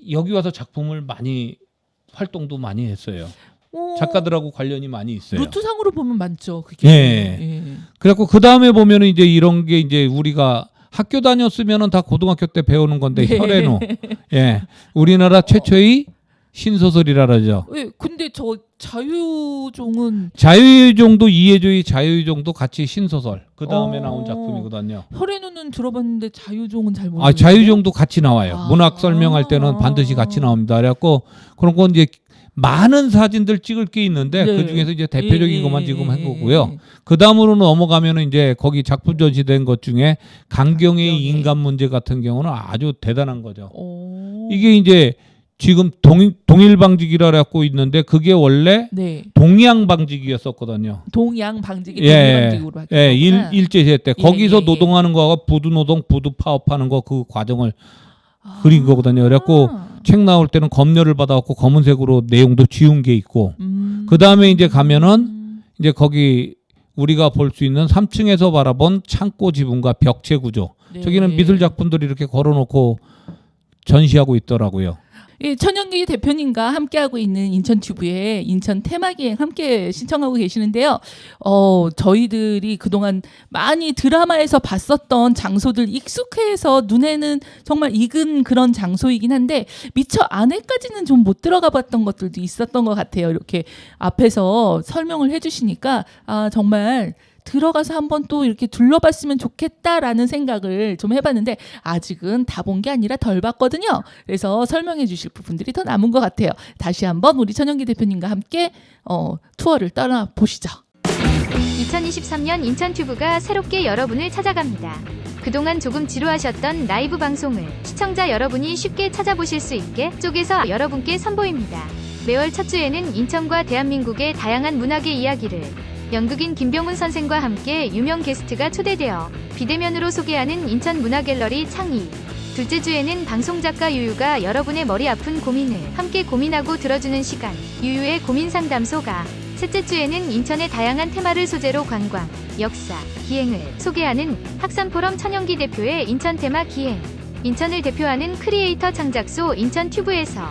여기 와서 작품을 활동도 많이 했어요. 작가들하고 관련이 많이 있어요. 루트상으로 보면 많죠. 그게. 그래갖고 그 다음에 보면은 이제 이런 게 이제 우리가 학교 다녔으면은 다 고등학교 때 배우는 건데 혈애노. 우리나라 최초의 신소설이라 그러죠. 근데 저 자유종은 자유종도 이해주의 자유종도 같이 신소설. 그 다음에 나온 작품이거든요. 혈애노는 들어봤는데 자유종은 잘 모르겠어요. 자유종도 같이 나와요. 문학 설명할 때는 반드시 같이 나옵니다. 그래갖고 그런 건 이제 많은 사진들 찍을 게 있는데 그 중에서 이제 대표적인 것만 지금 한 거고요. 그 다음으로 넘어가면은 이제 거기 작품 전시된 것 중에 강경의 인간 문제 같은 경우는 아주 대단한 거죠. 이게 이제 지금 동일방직이라 갖고 있는데 그게 원래 동양방직이었었거든요. 동양방직이 동일방직으로 바뀌었구나. 일제시대 때 거기서 노동하는 거하고 부두노동, 부두 파업하는 거 그 과정을 그린 거거든요. 그래갖고 책 나올 때는 검열을 받아갖고 검은색으로 내용도 지운 게 있고 그 다음에 이제 가면은 이제 거기 우리가 볼 수 있는 3층에서 바라본 창고 지붕과 벽체 구조. 저기는 미술 작품들이 이렇게 걸어놓고 전시하고 있더라고요. 천영기 대표님과 함께하고 있는 인천튜브에 인천 테마기행 함께 신청하고 계시는데요. 저희들이 그동안 많이 드라마에서 봤었던 장소들 익숙해서 눈에는 정말 익은 그런 장소이긴 한데 미처 안에까지는 좀 못 들어가 봤던 것들도 있었던 것 같아요. 이렇게 앞에서 설명을 해주시니까 정말 들어가서 한번 또 이렇게 둘러봤으면 좋겠다라는 생각을 좀 해봤는데 아직은 다 본 게 아니라 덜 봤거든요. 그래서 설명해 주실 부분들이 더 남은 것 같아요. 다시 한번 우리 천연기 대표님과 함께 투어를 떠나보시죠. 2023년 인천튜브가 새롭게 여러분을 찾아갑니다. 그동안 조금 지루하셨던 라이브 방송을 시청자 여러분이 쉽게 찾아보실 수 있게 쪼개서 여러분께 선보입니다. 매월 첫 주에는 인천과 대한민국의 다양한 문학의 이야기를 연극인 김병훈 선생과 함께 유명 게스트가 초대되어 비대면으로 소개하는 인천 문화갤러리 창의. 둘째 주에는 방송작가 유유가 여러분의 머리 아픈 고민을 함께 고민하고 들어주는 시간, 유유의 고민 상담소가. 셋째 주에는 인천의 다양한 테마를 소재로 관광, 역사, 기행을 소개하는 학산포럼 천연기 대표의 인천 테마 기행. 인천을 대표하는 크리에이터 창작소 인천튜브에서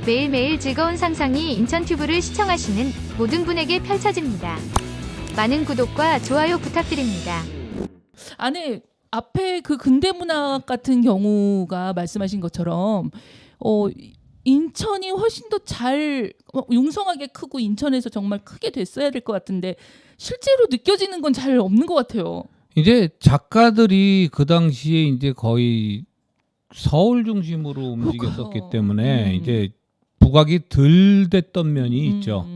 매일매일 즐거운 상상이 인천튜브를 시청하시는 모든 분에게 펼쳐집니다. 많은 구독과 좋아요 부탁드립니다. 안에 앞에 그 근대문학 같은 경우가 말씀하신 것처럼 인천이 훨씬 더 잘 융성하게 크고 인천에서 정말 크게 됐어야 될 것 같은데 실제로 느껴지는 건 잘 없는 것 같아요. 이제 작가들이 그 당시에 이제 거의 서울 중심으로 움직였었기 때문에 이제 부각이 덜 됐던 면이 있죠.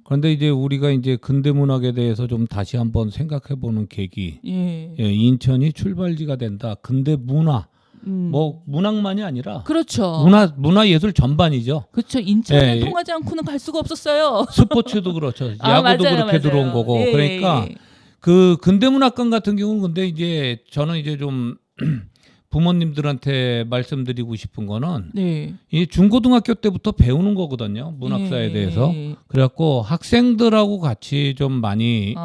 그런데 이제 우리가 이제 근대문학에 대해서 좀 다시 한번 생각해보는 계기. 예, 인천이 출발지가 된다. 근대 문화. 뭐 문학만이 아니라 그렇죠. 문화 예술 전반이죠. 그렇죠. 인천에 통하지 않고는 갈 수가 없었어요. 스포츠도 그렇죠. 야구도 맞아요, 그렇게 맞아요. 들어온 거고. 예, 그러니까 그 근대문학관 같은 경우는 근데 이제 저는 이제 좀 부모님들한테 말씀드리고 싶은 거는 이 중고등학교 때부터 배우는 거거든요. 문학사에 대해서. 그래갖고 학생들하고 같이 좀 많이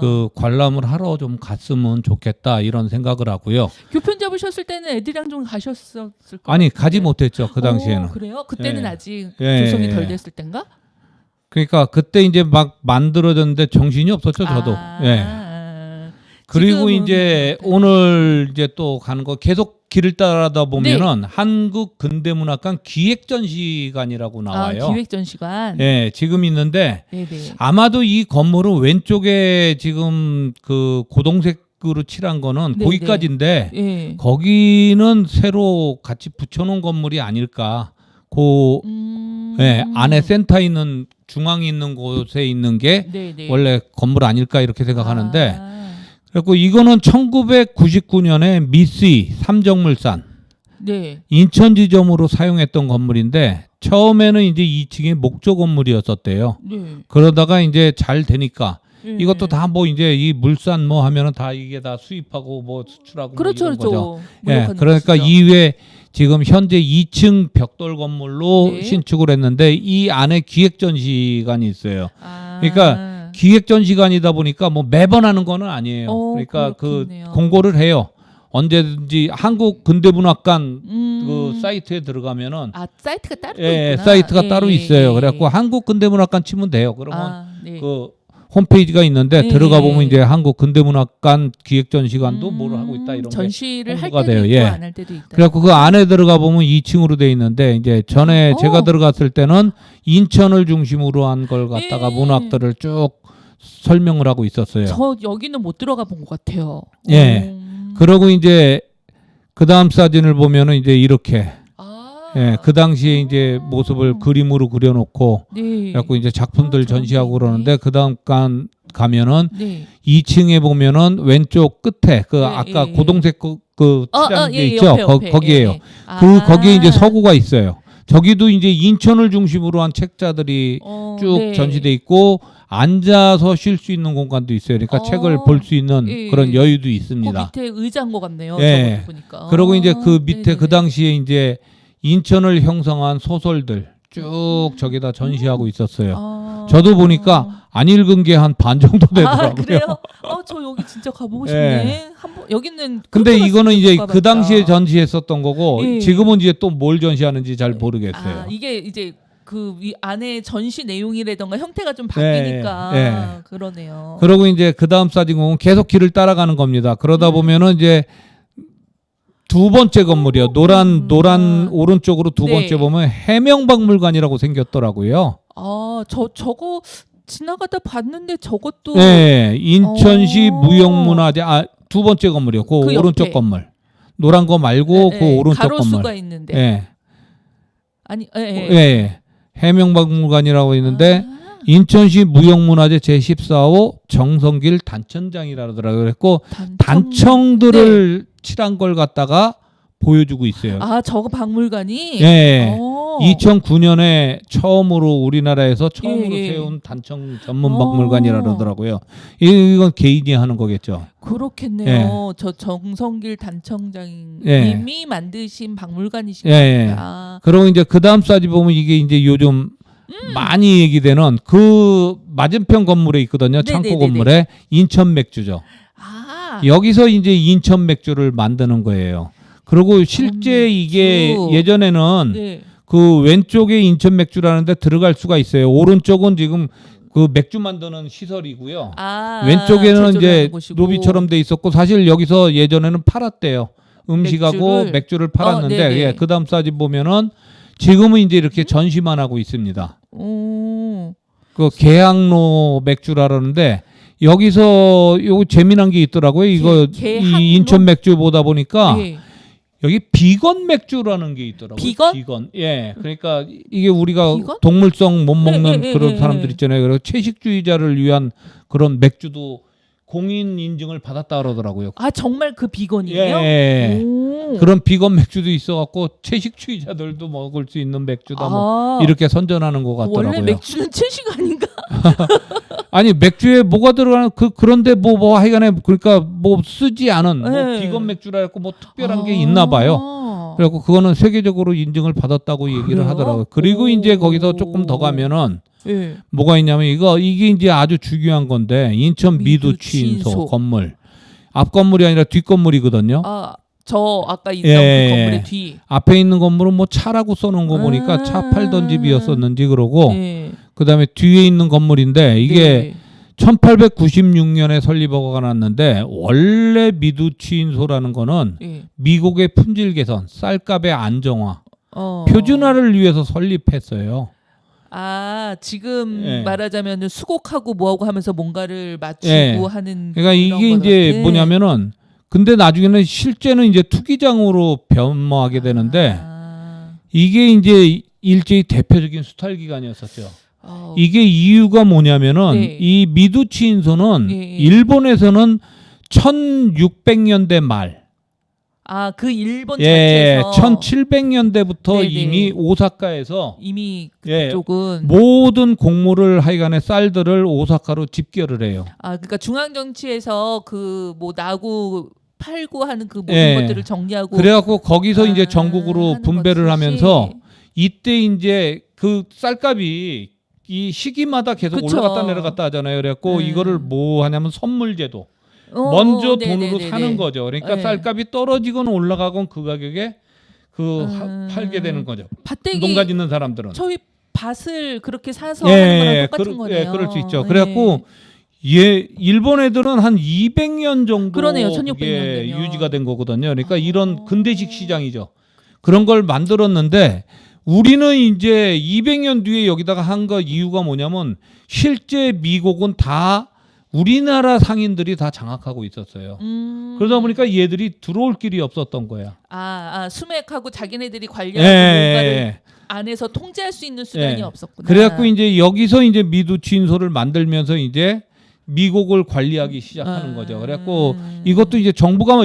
그 관람을 하러 좀 갔으면 좋겠다 이런 생각을 하고요. 교편 잡으셨을 때는 애들이랑 좀 가셨었을 거예요. 아니 가지 못했죠. 그 당시에는. 그래요? 그때는 예. 아직 예, 조성이 예. 덜 됐을 땐가? 그러니까 그때 이제 막 만들어졌는데 정신이 없었죠. 저도. 예. 그리고 지금은 이제 오늘 이제 또 가는 거 계속 길을 따라다 보면은 한국 근대문학관 기획전시관이라고 나와요. 기획전시관. 예, 지금 있는데 네네. 아마도 이 건물은 왼쪽에 지금 그 고동색으로 칠한 거는 네네. 거기까지인데 예. 거기는 새로 같이 붙여놓은 건물이 아닐까. 예, 안에 센터 있는 중앙에 있는 곳에 있는 게 네네. 원래 건물 아닐까 이렇게 생각하는데. 그리고 이거는 1999년에 미쓰이 삼정물산 인천 지점으로 사용했던 건물인데 처음에는 이제 2층이 목조 건물이었었대요. 그러다가 이제 잘 되니까 이것도 다 뭐 이제 이 물산 뭐 하면은 다 이게 다 수입하고 뭐 수출하고 그렇죠, 뭐 이런 거죠. 그렇죠. 예, 그러니까 이외에 지금 현재 2층 벽돌 건물로 신축을 했는데 이 안에 기획전시관이 있어요. 그러니까 기획전시관이다 보니까 뭐 매번 하는 거는 아니에요. 그러니까 그렇겠네요. 그 공고를 해요. 언제든지 한국 근대문학관 그 사이트에 들어가면은 사이트가 따로 예, 있구나. 사이트가 따로 있어요. 그래갖고 한국 근대문학관 치면 돼요. 그러면 그 홈페이지가 있는데 들어가 보면 이제 한국 근대문학관 기획전시관도 뭘 하고 있다 이런 전시를 게 할 홍보가 때도 돼요. 있고 예. 안 할 때도 있다. 그래갖고 그 안에 들어가 보면 2층으로 돼 있는데 이제 전에 제가 들어갔을 때는 인천을 중심으로 한 걸 갖다가 문학들을 쭉 설명을 하고 있었어요. 저 여기는 못 들어가 본 것 같아요. 예. 그러고 이제 그 다음 사진을 보면은 이제 이렇게 예, 그 당시에 이제 모습을 그림으로 그려놓고 그래갖고 이제 작품들 전시하고 그러는데 그 다음 가면은 2층에 보면은 왼쪽 끝에 그 아까 고동색 그 칠한 게 있죠. 거기에요. 거기에 이제 서구가 있어요. 저기도 이제 인천을 중심으로 한 책자들이 쭉 전시돼 있고 앉아서 쉴 수 있는 공간도 있어요. 그러니까 책을 볼 수 있는 그런 여유도 있습니다. 그 밑에 의자인 것 같네요. 예. 보니까. 그리고 이제 그 밑에 그 당시에 이제 인천을 형성한 소설들 쭉 저기다 전시하고 있었어요. 저도 보니까 안 읽은 게 한 반 정도 되더라고요. 그래요? 저 여기 진짜 가보고 싶네. 예. 한번 여기는. 근데 이거는 이제 가봤다. 그 당시에 전시했었던 거고 지금은 이제 또 뭘 전시하는지 잘 모르겠어요. 이게 이제 그 안에 전시 내용이라던가 형태가 좀 바뀌니까 네. 그러네요. 그리고 이제 그 다음 사진 보면 계속 길을 따라가는 겁니다. 그러다 보면은 이제 두 번째 건물이요. 노란 오른쪽으로 두 번째 보면 해명박물관이라고 생겼더라고요. 저거 지나가다 봤는데 저것도 네, 인천시 어. 무형문화재 두 번째 건물이요. 그 그 오른쪽 옆에. 건물. 노란 거 말고 예, 그 예, 오른쪽 가로수가 건물. 있는데. 예. 아니, 예. 해명박물관이라고 있는데 아, 인천시 무형문화재 제14호 정성길 단천장이라고 그랬고 단청들을 칠한 걸 갖다가 보여주고 있어요. 아, 저거 박물관이? 예. 2009년에 처음으로 우리나라에서 처음으로 예, 예. 세운 단청 전문 박물관이라 그러더라고요. 이건 개인이 하는 거겠죠. 그렇겠네요. 예. 저 정성길 단청장님이 예. 만드신 박물관이신 예, 예. 겁니다. 그리고 이제 그 다음 사진 보면 이게 이제 요즘 많이 얘기되는 그 맞은편 건물에 있거든요. 창고 네네네네. 건물에 인천 맥주죠. 아, 여기서 이제 인천 맥주를 만드는 거예요. 그리고 실제 맥주. 이게 예전에는 네. 그 왼쪽에 인천 맥주라는데 들어갈 수가 있어요. 오른쪽은 지금 그 맥주 만드는 시설이고요. 왼쪽에는 이제 제조하는 곳이고. 로비처럼 돼 있었고 사실 여기서 예전에는 팔았대요. 음식하고 맥주를 팔았는데 네네. 예, 그 다음 사진 보면은 지금은 이제 이렇게 전시만 하고 있습니다. 오. 그 계양로 맥주라는데 여기서 요 재미난 게 있더라고요. 이거 계양로? 이 인천 맥주 보다 보니까 네. 여기 비건 맥주라는 게 있더라고요. 비건? 예. 그러니까 이게 우리가 비건? 동물성 못 먹는 네, 그런 네, 사람들 네. 있잖아요. 그래서 채식주의자를 위한 그런 맥주도 공인 인증을 받았다 그러더라고요. 아, 정말 그 비건이에요? 예. 오. 그런 비건 맥주도 있어갖고 채식주의자들도 먹을 수 있는 맥주다 뭐 아, 이렇게 선전하는 것 같더라고요. 원래 맥주는 채식 아닌가? 아니 맥주에 뭐가 들어가는 그런데 뭐 하여간에 그러니까 뭐 쓰지 않은 뭐 네. 비건 맥주라 해갖고 뭐 특별한 게 있나 봐요. 그래갖고 그거는 세계적으로 인증을 받았다고 얘기를 그래요? 하더라고요. 그리고 오. 이제 거기서 조금 더 가면은 예. 뭐가 있냐면 이게 이제 아주 중요한 건데 인천 미두치인소 미두치인소. 건물 앞 건물이 아니라 뒷 건물이거든요. 아, 저 아까 있던 예. 그 건물의 뒤. 앞에 있는 건물은 뭐 차라고 써놓은 거 보니까 차 팔던 집이었었는지 그러고 네. 그다음에 뒤에 있는 건물인데 이게 네. 1896년에 설립허가가 났는데 원래 미두치인소라는 거는 네. 미국의 품질 개선, 쌀값의 안정화, 어. 표준화를 위해서 설립했어요. 아, 지금 예. 말하자면 수곡하고 뭐하고 하면서 뭔가를 맞추고 예. 하는 그러니까 그런 이게 것 이제 같아. 뭐냐면은 근데 나중에는 실제는 이제 투기장으로 변모하게 되는데 아. 이게 이제 일제히 대표적인 수탈 기간이었었죠. 어. 이게 이유가 뭐냐면은 네. 이 미두치인소는 예, 예. 일본에서는 1600년대 말 아, 그 일본 예, 자체에서 1700년대부터 네네. 이미 오사카에서 이미 예, 그쪽은 모든 곡물을 하여간에 쌀들을 오사카로 집결을 해요. 아, 그러니까 중앙 정치에서 그 뭐 나고 팔고 하는 그 모든 예. 것들을 정리하고 그래갖고 거기서 이제 아, 전국으로 하는 분배를 것이. 하면서 이때 이제 그 쌀값이 이 시기마다 계속 그쵸. 올라갔다 내려갔다 하잖아요. 그래갖고 이거를 뭐 하냐면 선물제도. 먼저 돈으로 사는 거죠. 그러니까 네. 쌀값이 떨어지건 올라가건 그 가격에 팔게 되는 거죠. 밭대기 농가 짓는 사람들은. 저희 밭을 그렇게 사서 하는 거랑 똑같은 거네요. 예, 그럴 수 있죠. 네. 그래갖고 일본 애들은 한 200년 정도 그러네요. 1600년 그게 되면. 유지가 된 거거든요. 그러니까 이런 근대식 시장이죠. 그런 걸 만들었는데 우리는 이제 200년 뒤에 여기다가 한 거 이유가 뭐냐면 실제 미국은 다 우리나라 상인들이 다 장악하고 있었어요. 그러다 보니까 얘들이 들어올 길이 없었던 거야. 수맥하고 자기네들이 관리하고 예, 뭔가를 예. 안에서 통제할 수 있는 수단이 예. 없었구나. 그래갖고 이제 여기서 이제 미두치인소를 만들면서 이제 미국을 관리하기 시작하는 거죠. 그래갖고 이것도 이제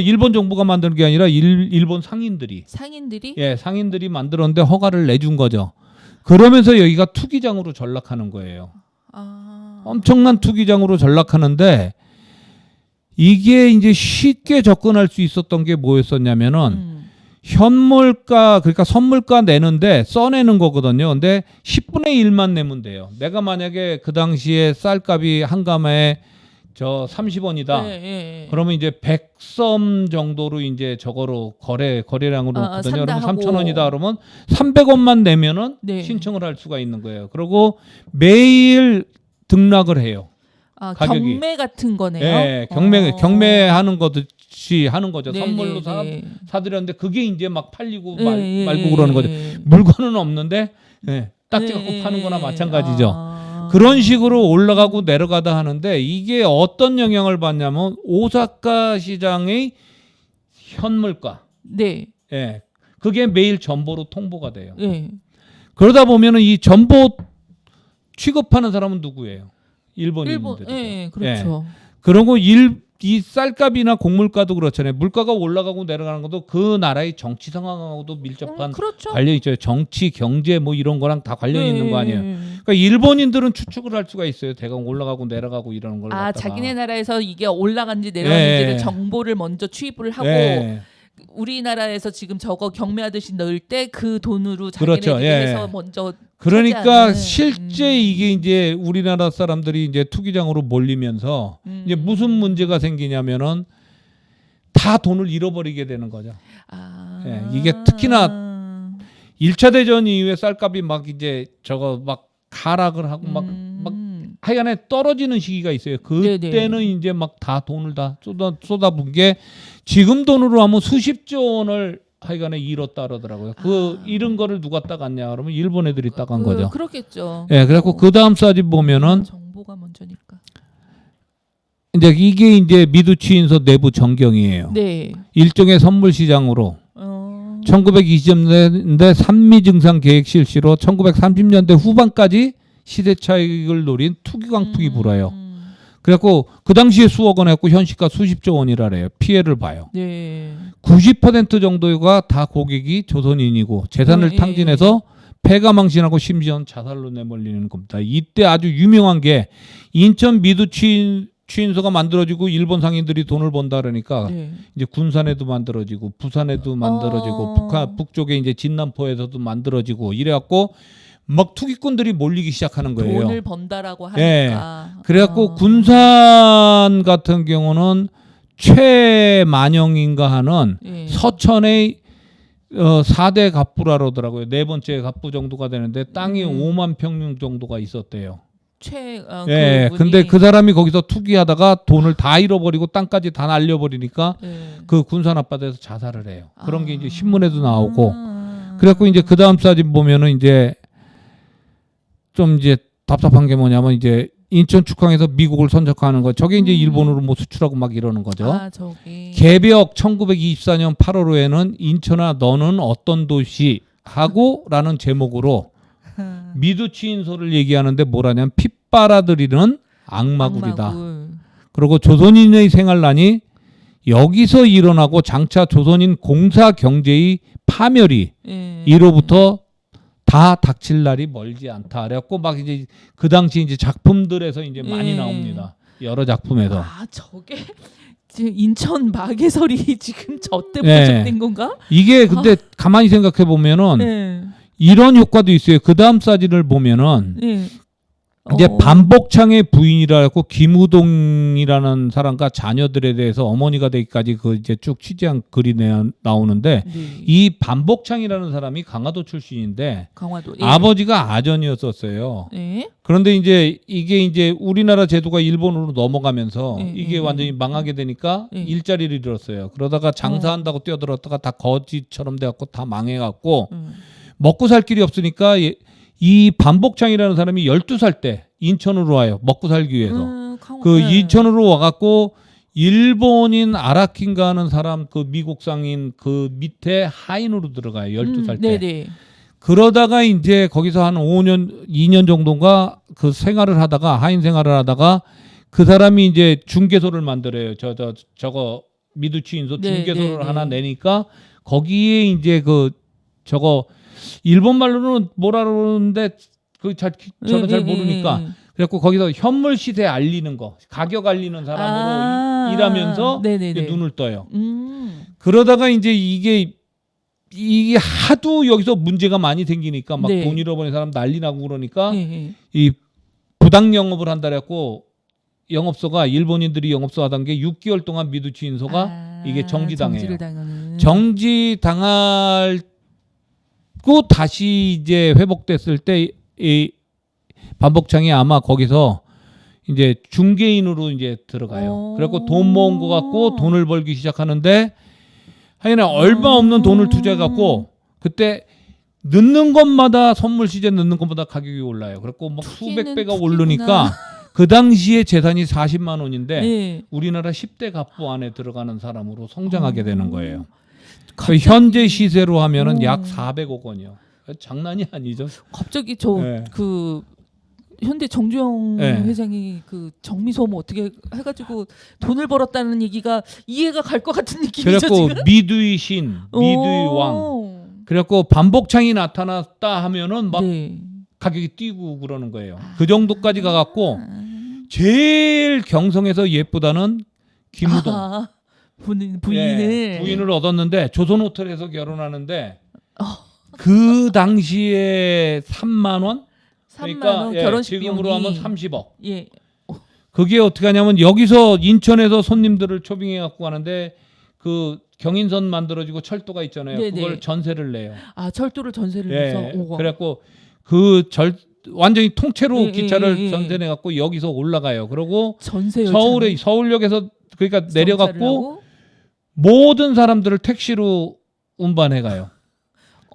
일본 정부가 만드는 게 아니라 일본 상인들이 상인들이 만들었는데 허가를 내준 거죠. 그러면서 여기가 투기장으로 전락하는 거예요. 엄청난 투기장으로 전락하는데 이게 이제 쉽게 접근할 수 있었던 게 뭐였었냐면은 현물가 그러니까 선물가 내는데 써내는 거거든요. 근데 10분의 1만 내면 돼요. 내가 만약에 그 당시에 쌀값이 한 감에 30원이다. 그러면 이제 100섬 정도로 이제 저거로 거래량으로 거든요. 그러면 3,000원이다 그러면 300원만 내면은 신청을 할 수가 있는 거예요. 그리고 매일 등락을 해요. 가격이. 경매 같은 거네요. 예, 경매하는 것이 하는 거죠. 네, 선물로 네. 사드렸는데 그게 이제 막 팔리고 말고 예, 그러는 거죠. 물건은 없는데 딱지 갖고 파는 거나 마찬가지죠. 그런 식으로 올라가고 내려가다 하는데 이게 어떤 영향을 받냐면 오사카 시장의 현물가. 네. 예. 그게 매일 전보로 통보가 돼요. 네. 그러다 보면은 이 전보 취급하는 사람은 누구예요? 일본인들이죠. 네, 그렇죠. 그리고 이 쌀값이나 곡물가도 그렇잖아요. 물가가 올라가고 내려가는 것도 그 나라의 정치 상황하고도 밀접한 그렇죠. 관련이 있어요. 정치, 경제 뭐 이런 거랑 다 관련이 있는 거 아니에요. 네. 그러니까 일본인들은 추측을 할 수가 있어요. 대강 올라가고 내려가고 이러는 걸 갖다가. 자기네 나라에서 이게 올라간지 내려간지를 예. 정보를 먼저 취입을 하고 예. 우리나라에서 지금 저거 경매하듯이 넣을 때 그 돈으로 그렇죠. 자기네들이 예. 해서 먼저 그러니까 차지하는. 실제 이게 이제 우리나라 사람들이 이제 투기장으로 몰리면서 이제 무슨 문제가 생기냐면은 다 돈을 잃어버리게 되는 거죠. 예, 이게 특히나 1차 대전 이후에 쌀값이 막 이제 저거 막 하락을 하고 막 하여간에 떨어지는 시기가 있어요. 그때는 네네. 이제 막 다 돈을 다 쏟아부은 게 지금 돈으로 하면 수십조 원을 하여간에 잃었다 그러더라고요. 그 잃은 거를 누가 따갔냐 그러면 일본 애들이 따간 거죠. 그렇겠죠. 예, 그래갖고 그 다음 사진 보면은 정보가 먼저니까. 이제 이게 이제 미두치인소 내부 전경이에요. 네. 일종의 선물 시장으로 1920년대 산미 증상 계획 실시로 1930년대 후반까지 시세 차익을 노린 투기 광풍이 불어요. 그래갖고 그 당시에 수억 원 했고 현시가 수십조 원이라래요. 피해를 봐요. 네. 90% 정도가 다 고객이 조선인이고 재산을 탕진해서 폐가망신하고 심지어는 자살로 내몰리는 겁니다. 이때 아주 유명한 게 인천 미두 취인소가 만들어지고 일본 상인들이 돈을 번다 그러니까 네. 이제 군산에도 만들어지고 부산에도 만들어지고 북쪽에 이제 진남포에서도 만들어지고 이래갖고 막 투기꾼들이 몰리기 시작하는 거예요. 돈을 번다라고 하니까. 예. 그래갖고 군산 같은 경우는 최만영인가 하는 예. 서천의 4대 갑부라 그러더라고요. 네 번째 갑부 정도가 되는데 땅이 5만 평 정도가 있었대요. 예. 근데 그 사람이 거기서 투기하다가 돈을 다 잃어버리고 땅까지 다 날려버리니까 그 군산 앞바다에서 자살을 해요. 그런 게 이제 신문에도 나오고. 그래갖고 이제 그 다음 사진 보면은 이제 좀 이제 답답한 게 뭐냐면 이제 인천 축항에서 미국을 선적하는 거. 저게 이제 일본으로 뭐 수출하고 막 이러는 거죠. 저기. 개벽 1924년 8월호에는 인천아 너는 어떤 도시 하고라는 제목으로 미두치인소를 얘기하는데 뭐라냐면 핏 빨아들이는 악마굴이다. 그리고 조선인의 생활난이 여기서 일어나고 장차 조선인 공사 경제의 파멸이 이로부터 다 닥칠 날이 멀지 않다. 그래갖고 막 이제 그 당시 이제 작품들에서 이제 많이 나옵니다. 여러 작품에서. 저게 지금 인천 마개설이 지금 저 때 포착된 건가? 이게 근데 가만히 생각해 보면은 이런 효과도 있어요. 그 다음 사진을 보면은 이제 반복창의 부인이라고 김우동이라는 사람과 자녀들에 대해서 어머니가 되기까지 그 이제 쭉 취재한 글이 나오는데 이 반복창이라는 사람이 강화도 출신인데 강화도. 아버지가 아전이었었어요. 그런데 이제 이게 이제 우리나라 제도가 일본으로 넘어가면서 이게 완전히 망하게 되니까 일자리를 잃었어요. 그러다가 장사한다고 뛰어들었다가 다 거지처럼 돼갖고 다 망해갖고 먹고 살 길이 없으니까 이 반복창이라는 사람이 12살 때 인천으로 와요. 먹고 살기 위해서. 그 인천으로 와갖고 일본인 아라킨가 하는 사람 그 미국 상인 그 밑에 하인으로 들어가요. 12살 때. 네네. 그러다가 이제 거기서 한 5년, 2년 정도인가 그 생활을 하다가 하인 생활을 하다가 그 사람이 이제 중개소를 만들어요. 저거 미두치인소 중개소를 하나 내니까 거기에 이제 그 저거 일본 말로는 뭐라 그러는데 저는 잘 모르니까 그래갖고 거기서 현물 시세 알리는 거 가격 알리는 사람으로 일하면서 이제 눈을 떠요. 그러다가 이제 이게 하도 여기서 문제가 많이 생기니까 막 돈 잃어버린 사람 난리 나고 그러니까 이 부당 영업을 한다 그래갖고 영업소가 일본인들이 영업소 하던 게 6개월 동안 미두치인소가 이게 정지당해요. 정지당할 다시 이제 회복됐을 때 이 반복창이 아마 거기서 이제 중개인으로 이제 들어가요. 그래갖고 돈 모은 거 갖고 돈을 벌기 시작하는데 하여간 얼마 없는 돈을 투자해 갖고 그때 넣는 것마다 선물 시즌 넣는 것보다 가격이 올라요. 그래갖고 막 수백 배가 투기구나. 오르니까 그 당시에 재산이 40만 원인데 네. 우리나라 10대 갑부 안에 들어가는 사람으로 성장하게 되는 거예요. 갑자기- 현재 시세로 하면은 약 어. 400억 원이요. 장난이 아니죠. 갑자기 저 네. 그 현대 정주영 네. 회장이 그 정미소 뭐 어떻게 해가지고 돈을 벌었다는 얘기가 이해가 갈 것 같은 느낌이죠 그래갖고 지금. 미두이 신, 미두이 왕. 오. 그래갖고 반복창이 나타났다 하면은 막 네. 가격이 뛰고 그러는 거예요. 그 정도까지 가갖고 아. 제일 경성에서 예쁘다는 김우동. 아, 부인을 예, 부인을 얻었는데 조선호텔에서 결혼하는데 어. 그 당시에 3만 원? 3만 그러니까 원 예, 결혼식 지금으로 비용이. 하면 30억. 예. 그게 어떻게 하냐면 여기서 인천에서 손님들을 초빙해 갖고 가는데 그 경인선 만들어지고 철도가 있잖아요. 네네. 그걸 전세를 내요. 아 철도를 전세를 예. 내서 우와. 그래갖고 완전히 통째로 예, 기차를 예, 예. 전세 내 갖고 여기서 올라가요. 그리고 전세 열차 서울역에서 그러니까 내려갖고 모든 사람들을 택시로 운반해 가요.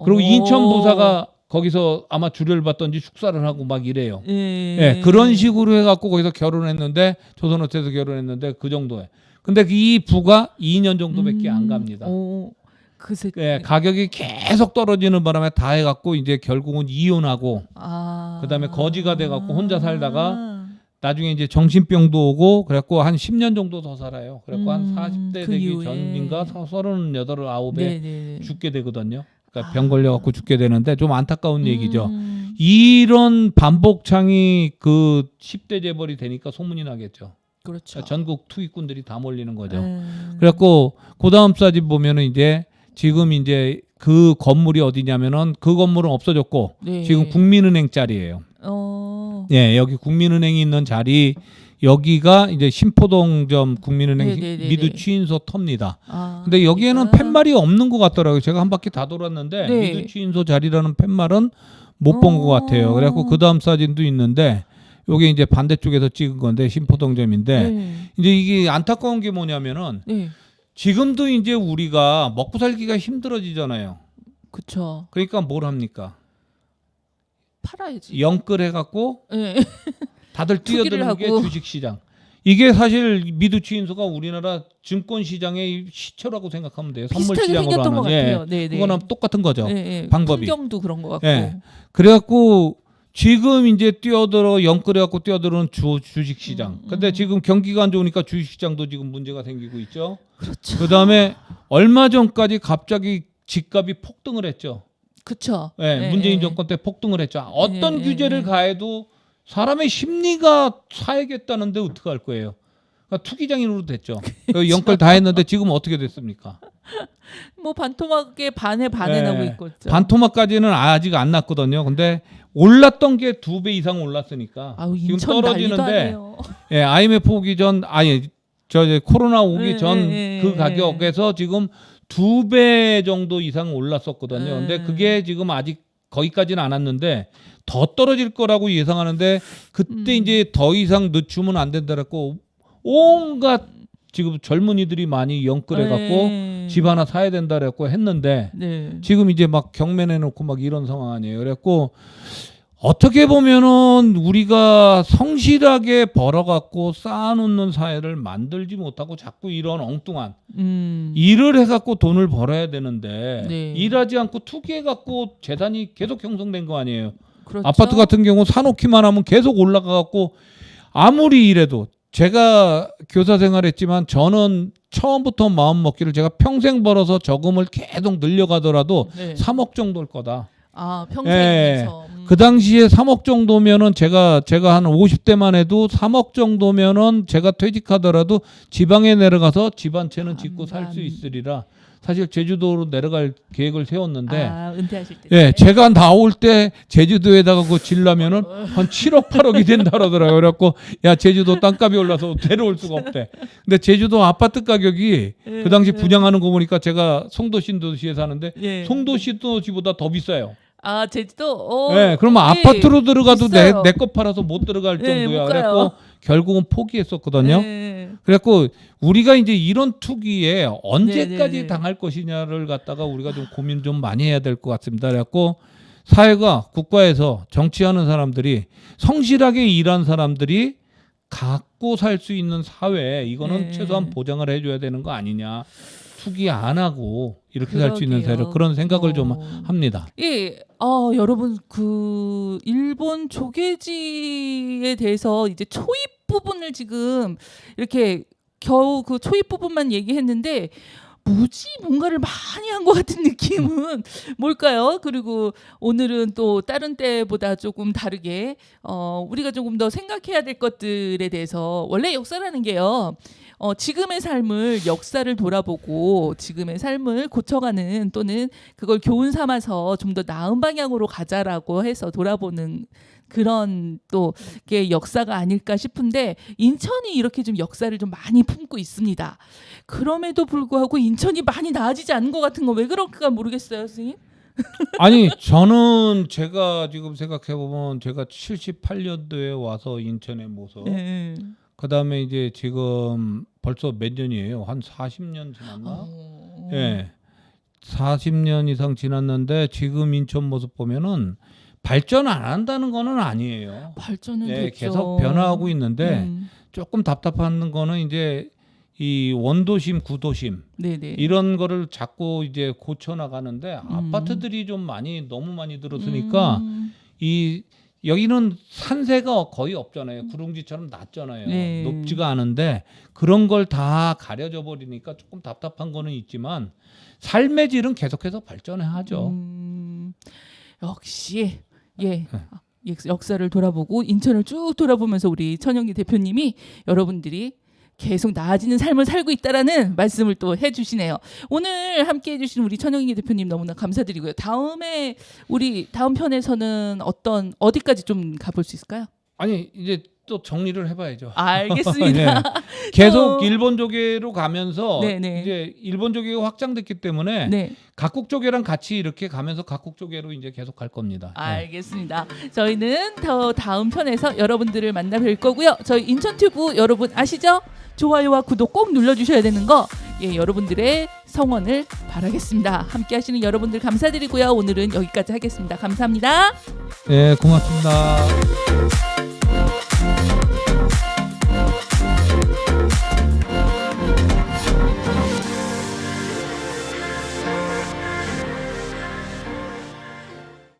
그리고 인천 부사가 거기서 아마 주례를 받던지 축사를 하고 막 이래요. 예, 그런 식으로 해갖고 거기서 결혼했는데 조선호텔에서 결혼했는데 그 정도에. 근데 이 부가 2년 정도밖에 안 갑니다. 그새 예, 가격이 계속 떨어지는 바람에 다 해갖고 이제 결국은 이혼하고 그다음에 거지가 돼갖고 혼자 살다가 나중에 이제 정신병도 오고 그래갖고 한 10년 정도 더 살아요. 그래갖고 한 40대 그 되기 이후에. 전인가 38, 9에 네네. 죽게 되거든요. 그러니까 병 걸려갖고 죽게 되는데 좀 안타까운 얘기죠. 음. 이런 반복창이 그 10대 재벌이 되니까 소문이 나겠죠. 그렇죠. 전국 투기꾼들이 다 몰리는 거죠. 음. 그래갖고 그 다음 사진 보면은 이제 지금 이제 그 건물이 어디냐면은 그 건물은 없어졌고 네. 지금 국민은행 자리예요. 예, 여기 국민은행이 있는 자리 여기가 이제 신포동점 국민은행 네네네네. 미두 취인소 터입니다. 아, 근데 여기에는 그러니까. 팻말이 없는 것 같더라고요. 제가 한 바퀴 다 돌았는데 네. 미두 취인소 자리라는 팻말은 못 본 것 같아요. 그래갖고 그 다음 사진도 있는데 요게 이제 반대쪽에서 찍은 건데 신포동점인데 네. 이제 이게 안타까운 게 뭐냐면은 네. 지금도 이제 우리가 먹고 살기가 힘들어지잖아요. 그쵸. 그러니까 뭘 합니까? 팔아야지. 영끌 해갖고 네. 다들 투기를 뛰어드는 게 하고. 주식시장. 이게 사실 미두취인소가 우리나라 증권시장의 시초라고 생각하면 돼요. 비슷하게 선물시장으로 생겼던 것 하는. 예. 같아요. 네, 네. 그거랑 똑같은 거죠. 네, 네. 방법이. 풍경도 그런 것 같고. 예. 그래갖고 지금 이제 뛰어들어 영끌해갖고 뛰어들어는 주식시장. 근데 지금 경기가 안 좋으니까 주식시장도 지금 문제가 생기고 있죠. 그렇죠. 그다음에 얼마 전까지 갑자기 집값이 폭등을 했죠. 그쵸. 예, 네, 문재인 네. 정권 때 폭등을 했죠. 어떤 네, 규제를 네. 가해도 사람의 심리가 사야겠다는데 어떻게 할 거예요? 그러니까 투기장인으로 됐죠. 그 영끌 다 했는데 지금 어떻게 됐습니까? 뭐 반토막에 반에 나고 있고 있죠. 반토막까지는 아직 안 났거든요. 근데 올랐던 게 2배 이상 올랐으니까 아우, 지금 인천 난리도 떨어지는데 아니에요. 예, IMF 오기 전 저 이제 코로나 오기 네, 전 네, 그 네. 가격에서 지금 2배 정도 이상 올랐었거든요. 근데 그게 지금 아직 거기까지는 안 왔는데 더 떨어질 거라고 예상하는데 그때 이제 더 이상 늦추면 안 된다고 온갖 지금 젊은이들이 많이 영끌해 갖고 네. 집 하나 사야 된다고 했는데 네. 지금 이제 막 경매내 놓고 막 이런 상황 아니에요. 그래갖고 어떻게 보면은 우리가 성실하게 벌어갖고 쌓아놓는 사회를 만들지 못하고 자꾸 이런 엉뚱한 일을 해갖고 돈을 벌어야 되는데 네. 일하지 않고 투기해갖고 재산이 계속 형성된 거 아니에요. 그렇죠? 아파트 같은 경우 사놓기만 하면 계속 올라가갖고 아무리 일해도 제가 교사 생활했지만 저는 처음부터 마음 먹기를 제가 평생 벌어서 저금을 계속 늘려가더라도 네. 3억 정도일 거다. 아 평생에서 그 당시에 3억 정도면은 제가 한 50대만 해도 3억 정도면은 제가 퇴직하더라도 지방에 내려가서 집 한 채는 짓고 살 수 있으리라. 사실 제주도로 내려갈 계획을 세웠는데 은퇴하실 때. 예, 제가 나올 때 제주도에다가 그거 질라면은 한 7억 8억이 된다 그러더라고요. 그래갖고 야 제주도 땅값이 올라서 데려올 수가 없대. 근데 제주도 아파트 가격이 그 당시 분양하는 거 보니까 제가 송도 신도시에 사는데 예. 송도 신도시보다 더 비싸요. 아 제주도. 예, 그러면 거기 아파트로 들어가도 비싸요. 내 거 팔아서 못 들어갈 예, 정도야. 못 가요. 그래갖고 결국은 포기했었거든요. 네. 그래갖고 우리가 이제 이런 투기에 언제까지 네네네. 당할 것이냐를 갖다가 우리가 좀 고민 좀 많이 해야 될 것 같습니다. 그래갖고 사회가 국가에서 정치하는 사람들이 성실하게 일한 사람들이 갖고 살 수 있는 사회 이거는 네. 최소한 보장을 해줘야 되는 거 아니냐. 투기 안 하고 이렇게 살 수 있는 그러게요. 사회 그런 생각을 좀 어. 합니다. 예, 여러분 그 일본 조개지에 대해서 이제 초입 부분을 지금 이렇게 겨우 그 초입 부분만 얘기했는데 무지 뭔가를 많이 한 것 같은 느낌은 뭘까요? 그리고 오늘은 또 다른 때보다 조금 다르게 우리가 조금 더 생각해야 될 것들에 대해서 원래 역사라는 게요. 지금의 삶을 역사를 돌아보고 지금의 삶을 고쳐가는 또는 그걸 교훈 삼아서 좀 더 나은 방향으로 가자라고 해서 돌아보는 그런 또 게 역사가 아닐까 싶은데 인천이 이렇게 좀 역사를 좀 많이 품고 있습니다. 그럼에도 불구하고 인천이 많이 나아지지 않은 것 같은 건 왜 그럴까 모르겠어요, 선생님. 아니 저는 제가 지금 생각해 보면 제가 78년도에 와서 인천에 모서 네. 그다음에 이제 지금 벌써 몇 년이에요? 한 40년 지났나? 예. 40년 이상 지났는데 지금 인천 모습 보면은 발전 안 한다는 거는 아니에요. 발전은 예, 됐죠. 계속 변화하고 있는데 음. 조금 답답한 거는 이제 이 원도심, 구도심 네네. 이런 거를 자꾸 이제 고쳐 나가는데 아파트들이 좀 많이 너무 많이 들었으니까 이 여기는 산세가 거의 없잖아요. 구릉지처럼 낮잖아요. 네. 높지가 않은데 그런 걸 다 가려져 버리니까 조금 답답한 거는 있지만 삶의 질은 계속해서 발전하죠. 역시 역사를 돌아보고 인천을 쭉 돌아보면서 우리 천영기 대표님이 여러분들이 계속 나아지는 삶을 살고 있다라는 말씀을 또 해주시네요. 오늘 함께해 주신 우리 천영기 대표님 너무나 감사드리고요. 다음에 우리 다음 편에서는 어디까지 좀 가볼 수 있을까요? 아니 이제 또 정리를 해봐야죠. 알겠습니다. 네. 계속 일본 조개로 가면서 네네. 이제 일본 조개가 확장됐기 때문에 네, 각국 조개랑 같이 이렇게 가면서 각국 조개로 이제 계속 갈 겁니다. 네. 알겠습니다. 저희는 더 다음 편에서 여러분들을 만나 뵐 거고요. 저희 인천튜브 여러분 아시죠? 좋아요와 구독 꼭 눌러주셔야 되는 거 여러분들의 성원을 바라겠습니다. 함께 하시는 여러분들 감사드리고요. 오늘은 여기까지 하겠습니다. 감사합니다. 네, 고맙습니다.